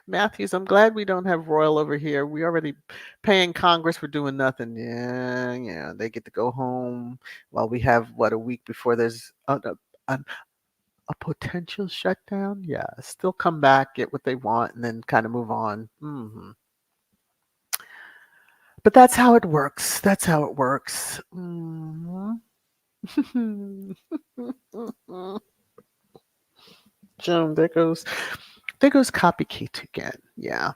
Matthews, I'm glad we don't have Royal over here. We already paying Congress for doing nothing. Yeah. They get to go home while we have, a week before there's a potential shutdown. Yeah, still come back, get what they want, and then kind of move on. But that's how it works. That's how it works. Joan, there goes Copycat again. Yeah,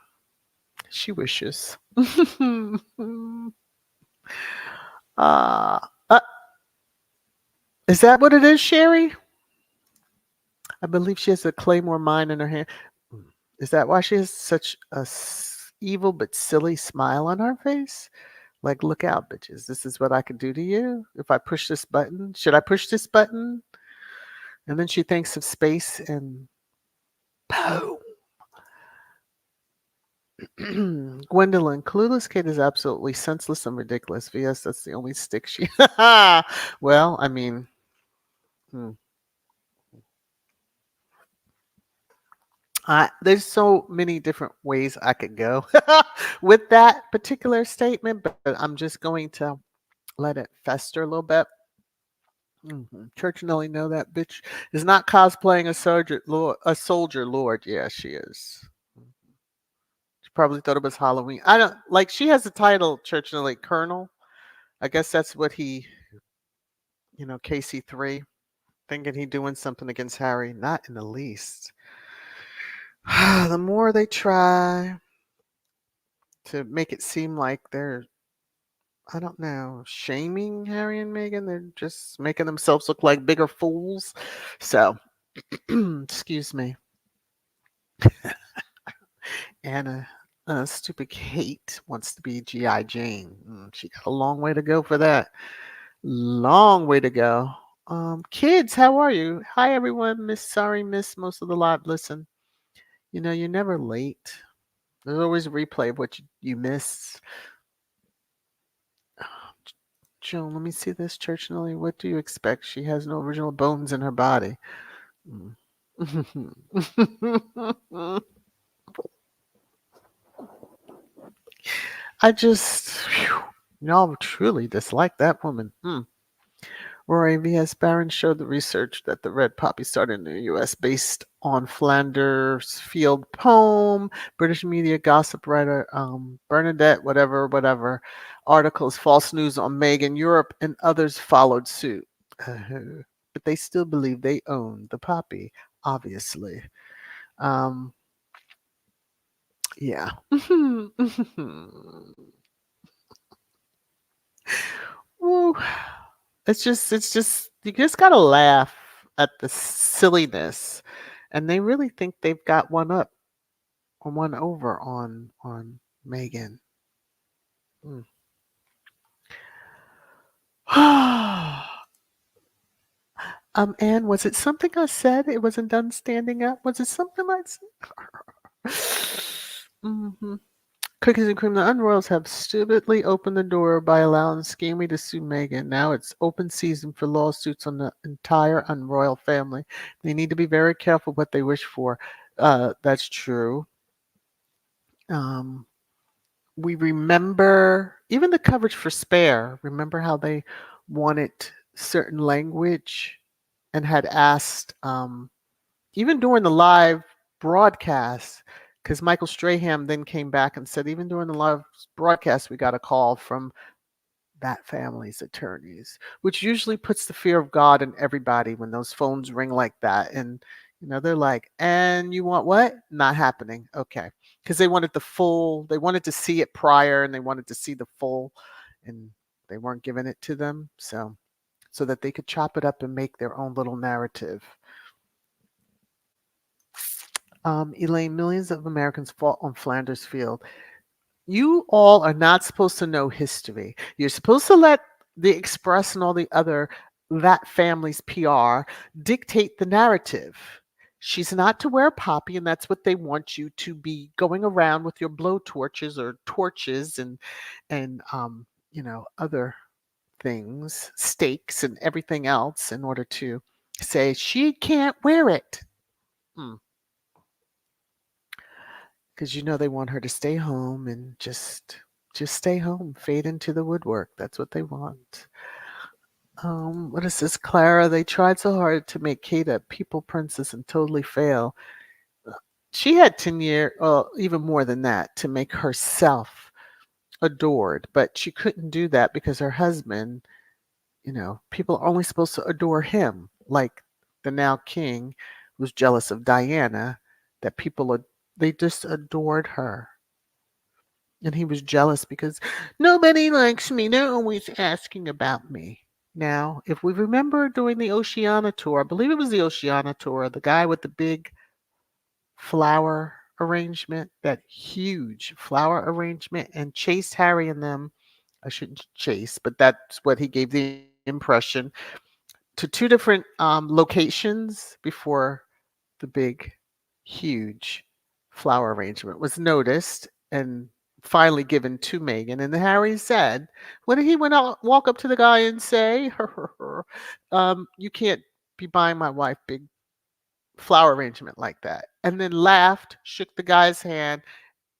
she wishes. uh, uh, is that what it is, Sherry? I believe she has a claymore mine in her hand. Is that why she has such a evil but silly smile on her face? Like, look out, bitches. This is what I could do to you if I push this button. Should I push this button? And then she thinks of space and boom. Gwendolyn, Clueless Kid is absolutely senseless and ridiculous. VS, that's the only stick she. Well, I mean, there's so many different ways I could go with that particular statement, but I'm just going to let it fester a little bit. Church Nelly, know that bitch is not cosplaying a soldier lord. Yeah, she is. She probably thought it was Halloween. I don't like. She has the title Church Nelly Colonel. I guess that's what he, KC3, thinking he doing something against Harry. Not in the least. The more they try to make it seem like they're, I don't know, shaming Harry and Meghan, they're just making themselves look like bigger fools. So, excuse me. Anna, stupid Kate wants to be G.I. Jane. She got a long way to go for that. Long way to go. Kids, how are you? Hi, everyone. Miss most of the lot. Listen, you're never late. There's always a replay of what you missed. Joan, let me see this. Church Nelly, what do you expect? She has no original bones in her body. Mm. I just, phew, y'all truly dislike that woman. Rory V.S. Barron showed the research that the red poppy started in the U.S. based on Flanders Field poem, British media gossip writer Bernadette, whatever, articles, false news on Meghan, Europe, and others followed suit. But they still believe they own the poppy, obviously. Um, yeah. Woo. It's just you just gotta laugh at the silliness, and they really think they've got one up or one over on Megan. Mm. Anne, was it something I said? It wasn't done standing up. Was it something I said? hmm Cookies and cream. The Unroyals have stupidly opened the door by allowing Scammy to sue Meghan. Now it's open season for lawsuits on the entire Unroyal family. They need to be very careful what they wish for. That's true. Um, we remember even the coverage for Spare. Remember how they wanted certain language and had asked even during the live broadcast, because Michael Strahan then came back and said, even during the live broadcast, we got a call from that family's attorneys, which usually puts the fear of God in everybody when those phones ring like that. And, they're like, and you want what? Not happening. Okay. Because they wanted to see it prior and they wanted to see the full, and they weren't giving it to them. So that they could chop it up and make their own little narrative. Elaine, millions of Americans fought on Flanders Field. You all are not supposed to know history. You're supposed to let the Express and all the other that family's PR dictate the narrative. She's not to wear a poppy, and that's what they want you to be going around with your blow torches or torches and other things, stakes and everything else in order to say she can't wear it. Mm. Because they want her to stay home and just stay home, fade into the woodwork. That's what they want. What is this, Clara? They tried so hard to make Kate a people princess and totally fail. She had 10 years, even more than that, to make herself adored, but she couldn't do that because her husband, people are only supposed to adore him, like the now king was jealous of Diana, that they just adored her. And he was jealous because nobody likes me. They're always asking about me. Now, if we remember during the Oceania tour, I believe it was the Oceania tour, the guy with the big flower arrangement, that huge flower arrangement, and chased Harry and them. I shouldn't chase, but that's what he gave the impression to two different locations before the big, huge flower arrangement was noticed and finally given to Megan. And Harry said, when he went out, walk up to the guy and say, you can't be buying my wife big flower arrangement like that. And then laughed, shook the guy's hand,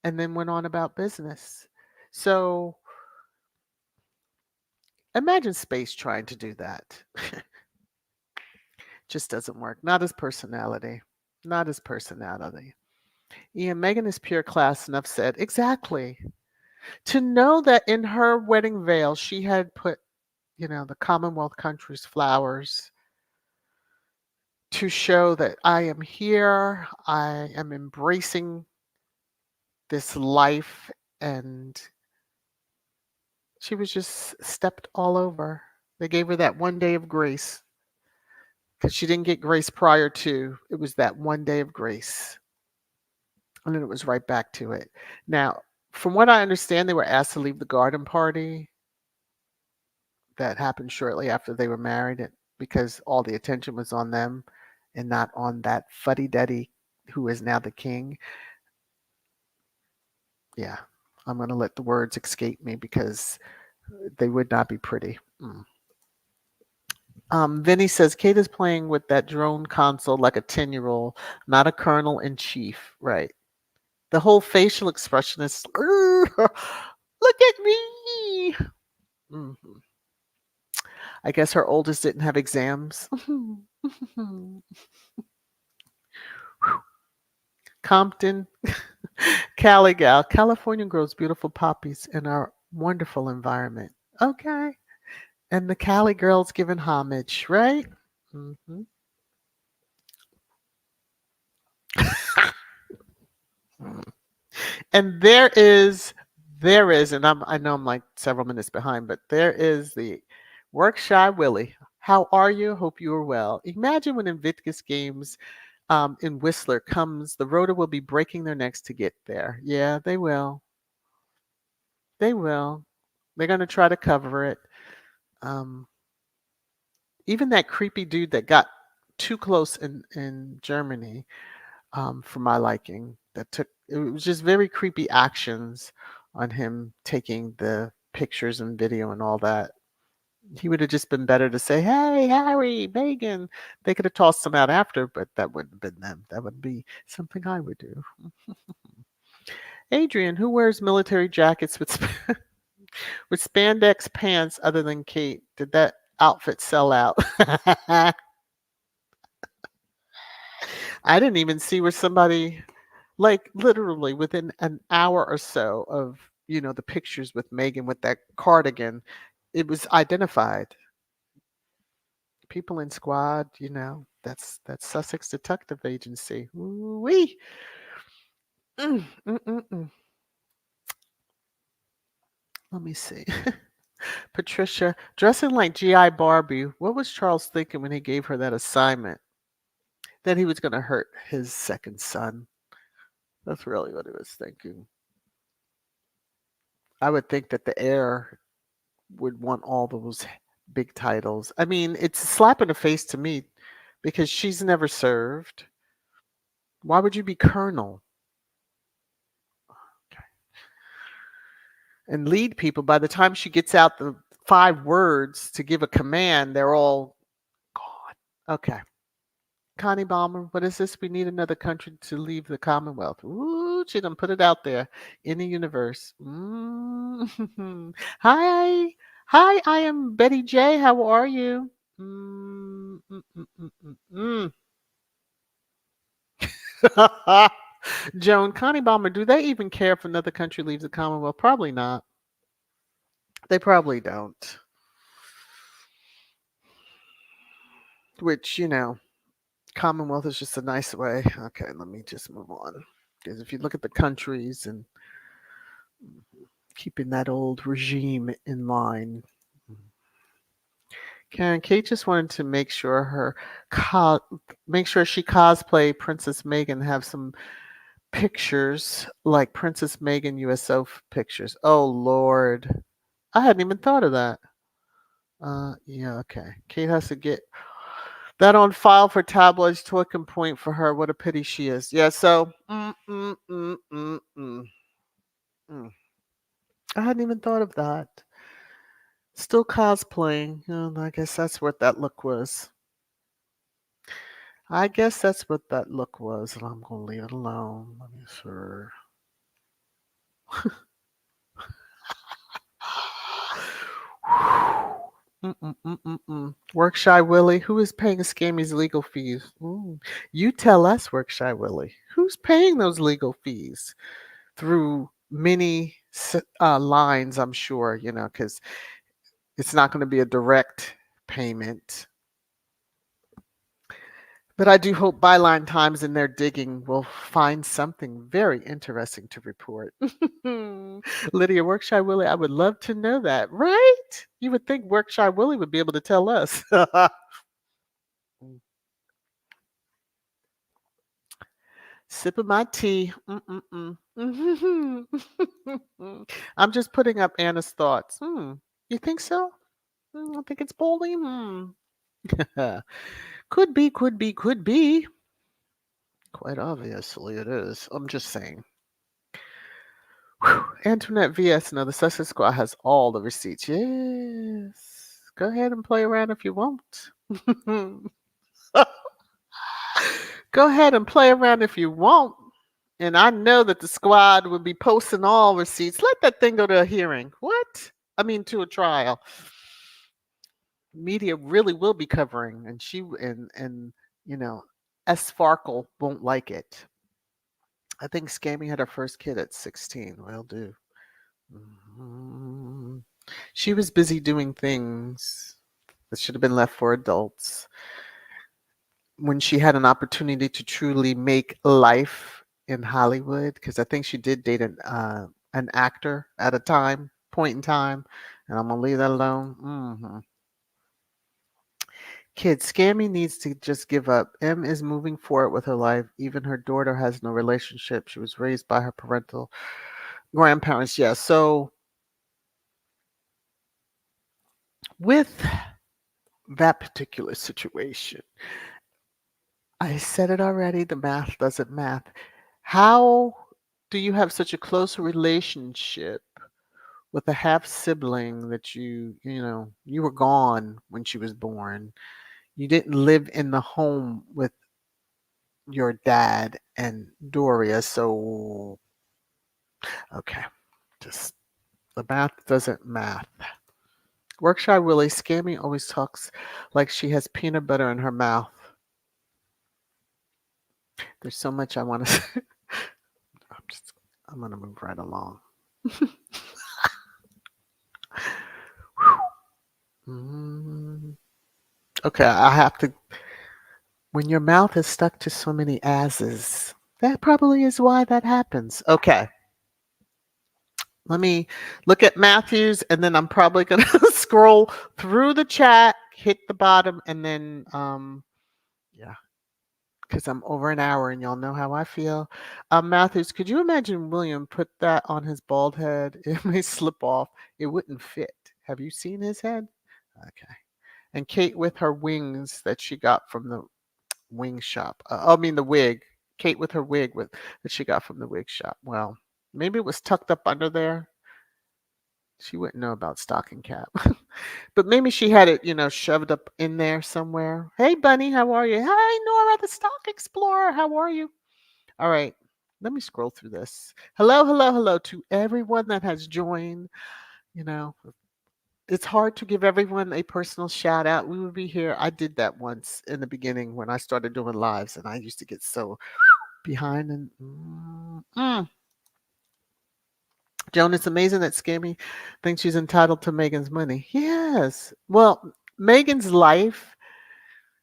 and then went on about business. So imagine Space trying to do that. Just doesn't work. Not his personality. Not his personality. Ian, Megan is pure class, enough said. Exactly. To know that in her wedding veil, she had put, the Commonwealth country's flowers to show that I am here, I am embracing this life, and she was just stepped all over. They gave her that one day of grace because she didn't get grace prior to. It was that one day of grace. And then it was right back to it. Now, from what I understand, they were asked to leave the garden party that happened shortly after they were married. because all the attention was on them and not on that fuddy-duddy who is now the king. Yeah, I'm going to let the words escape me because they would not be pretty. Vinny says Kate is playing with that drone console like a 10-year-old, not a colonel in chief. Right. The whole facial expression is, look at me. Mhm. I guess her oldest didn't have exams. Compton, Cali gal. California grows beautiful poppies in our wonderful environment. Okay. And the Cali girls giving homage, right? Hmm. And there is, and I know I'm like several minutes behind, but there is the work shy Willie. How are you? Hope you are well. Imagine when Invictus Games in Whistler comes, the rotor will be breaking their necks to get there. Yeah, they will. They will. They're going to try to cover it. Um, Even that creepy dude that got too close in Germany, for my liking, that took it was just very creepy actions on him taking the pictures and video and all that. He would have just been better to say, "Hey, Harry, Meghan." They could have tossed him out after, but that wouldn't have been them. That would be something I would do. Adrian, who wears military jackets with with spandex pants other than Kate? Did that outfit sell out? I didn't even see where somebody, like literally within an hour or so of the pictures with Megan with that cardigan, it was identified. People in squad, that's Sussex Detective Agency. Wee. Mm, mm, mm, mm. Let me see. Patricia, dressing like GI Barbie. What was Charles thinking when he gave her that assignment? That he was going to hurt his second son. That's really what he was thinking. I would think that the heir would want all those big titles. I mean, it's a slap in the face to me because she's never served. Why would you be colonel and lead people? By the time she gets out the 5 words to give a command, they're all gone. Okay. Connie Balmer, what is this? We need another country to leave the Commonwealth. Ooh, she done put it out there in the universe. Hi. Hi, I am Betty J. How are you? Mm, mm, mm, mm, mm, mm. Joan, Connie Balmer, do they even care if another country leaves the Commonwealth? Probably not. They probably don't. Which, Commonwealth is just a nice way. Okay, let me just move on. Because if you look at the countries and keeping that old regime in line. Karen Kate just wanted to make sure she cosplay Princess Meghan, have some pictures like Princess Meghan USO pictures. Oh Lord, I hadn't even thought of that. Yeah, okay. Kate has to get that on file for tabloids. Talking point for her. What a pity she is. Yeah. So, mm. I hadn't even thought of that. Still cosplaying. I guess that's what that look was. I guess that's what that look was, and I'm gonna leave it alone. Let me see. Work shy Willie, who is paying Scammy's legal fees? You tell us, Work shy Willie, who's paying those legal fees through many lines? I'm sure because it's not going to be a direct payment. But I do hope Byline Times in their digging will find something very interesting to report. Lydia Workshire Willie, I would love to know that, right? You would think Workshire Willie would be able to tell us. Sip of my tea. I'm just putting up Anna's thoughts. You think so? I think it's bowling. Could be, could be, could be. Quite obviously it is. I'm just saying. Whew. Antoinette VS, no, the Sussex Squad has all the receipts. Yes. Go ahead and play around if you want. Go ahead and play around if you want. And I know that the squad would be posting all receipts. Let that thing go to a hearing. What? I mean, to a trial. Media really will be covering, and you know, S. Farkle won't like it. I think Scammy had her first kid at 16. Will do. Mhm. She was busy doing things that should have been left for adults when she had an opportunity to truly make life in Hollywood. Because I think she did date an actor at a point in time, and I'm gonna leave that alone. Kids, Scammy needs to just give up. M is moving forward with her life. Even her daughter has no relationship. She was raised by her parental grandparents. Yeah, so with that particular situation, I said it already, the math doesn't math. How do you have such a close relationship with a half sibling that you were gone when she was born? You didn't live in the home with your dad and Doria, so okay, just the math doesn't math. Workshop Willie, Scammy always talks like she has peanut butter in her mouth. There's so much I want to say. I'm gonna move right along. Mm, okay, I have to. When your mouth is stuck to so many asses, that probably is why that happens. Okay, let me look at Matthews, and then I'm probably gonna scroll through the chat, hit the bottom, and then yeah, because I'm over an hour, and y'all know how I feel. Matthews, could you imagine William put that on his bald head? It may slip off. It wouldn't fit. Have you seen his head? Okay. And Kate with her wings that she got from the wing shop. I mean the wig. Kate with her wig that she got from the wig shop. Well, maybe it was tucked up under there. She wouldn't know about stocking cap. But maybe she had it, shoved up in there somewhere. Hey, Bunny, how are you? Hi, Nora, the Stock Explorer. How are you? All right. Let me scroll through this. Hello, hello, hello to everyone that has joined. You know, it's hard to give everyone a personal shout out. We would be here. I did that once in the beginning when I started doing lives, and I used to get so behind. And Joan, it's amazing that Scammy thinks she's entitled to Megan's money. Yes. Well, Megan's life.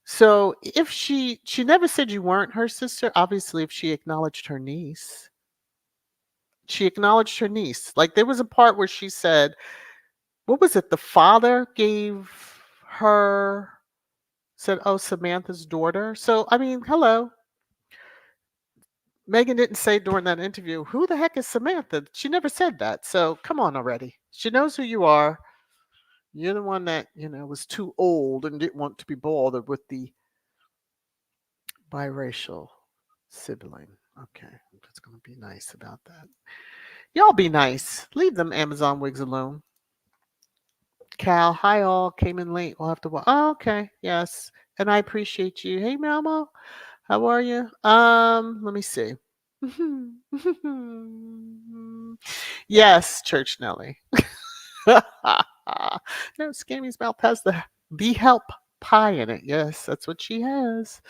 So if she never said you weren't her sister, obviously if she acknowledged her niece. She acknowledged her niece. Like there was a part where she said, what was it? The father gave her said, "Oh, Samantha's daughter." So, I mean, hello. Megan didn't say during that interview, "Who the heck is Samantha?" She never said that. So, come on already. She knows who you are. You're the one that, was too old and didn't want to be bothered with the biracial sibling. Okay, I'm just going to be nice about that. Y'all be nice. Leave them Amazon wigs alone. Cal, hi all. Came in late. We'll have to watch. Oh, okay. Yes. And I appreciate you. Hey, Mama. How are you? Let me see. Yes, Church Nelly. No, Scammy's mouth has the be help pie in it. Yes, that's what she has.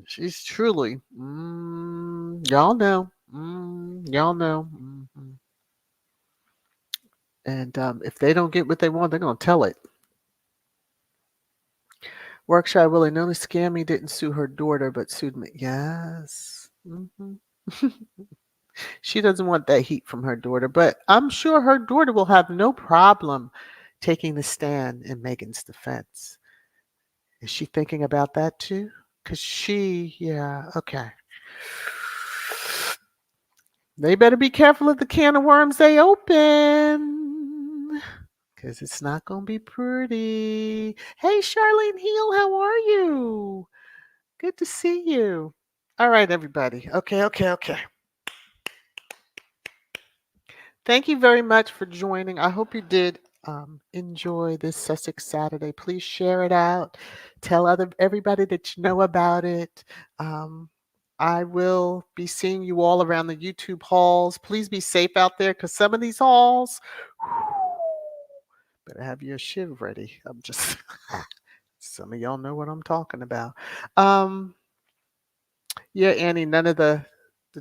She's truly, y'all know. Y'all know. And if they don't get what they want, they're going to tell it. Workshop Willie, no, Scammy didn't sue her daughter, but sued me. Yes. She doesn't want that heat from her daughter, but I'm sure her daughter will have no problem taking the stand in Megan's defense. Is she thinking about that too? Because yeah, okay. They better be careful of the can of worms they open. because it's not going to be pretty. Hey, Charlene Heal, how are you? Good to see you. All right, everybody. Okay. Thank you very much for joining. I hope you did enjoy this Sussex Saturday. Please share it out. Tell everybody that you know about it. Um, I will be seeing you all around the YouTube halls. Please be safe out there because some of these halls, better have your shiv ready. I'm just, some of y'all know what I'm talking about. Um, yeah, Annie, none of the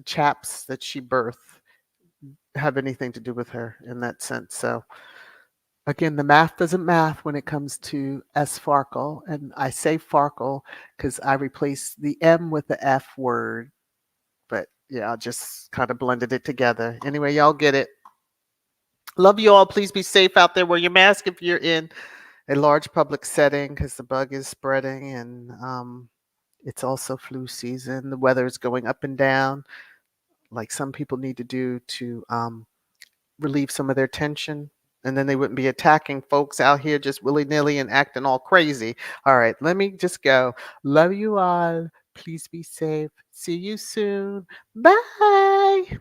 chaps that she birthed have anything to do with her in that sense. So again, the math doesn't math when it comes to S Farkle. And I say Farkle because I replaced the M with the F word. But yeah, I just kind of blended it together. Anyway, y'all get it. Love you all. Please be safe out there. Wear your mask if you're in a large public setting because the bug is spreading and it's also flu season. The weather is going up and down like some people need to do to relieve some of their tension. And then they wouldn't be attacking folks out here just willy-nilly and acting all crazy. All right, let me just go. Love you all. Please be safe. See you soon. Bye.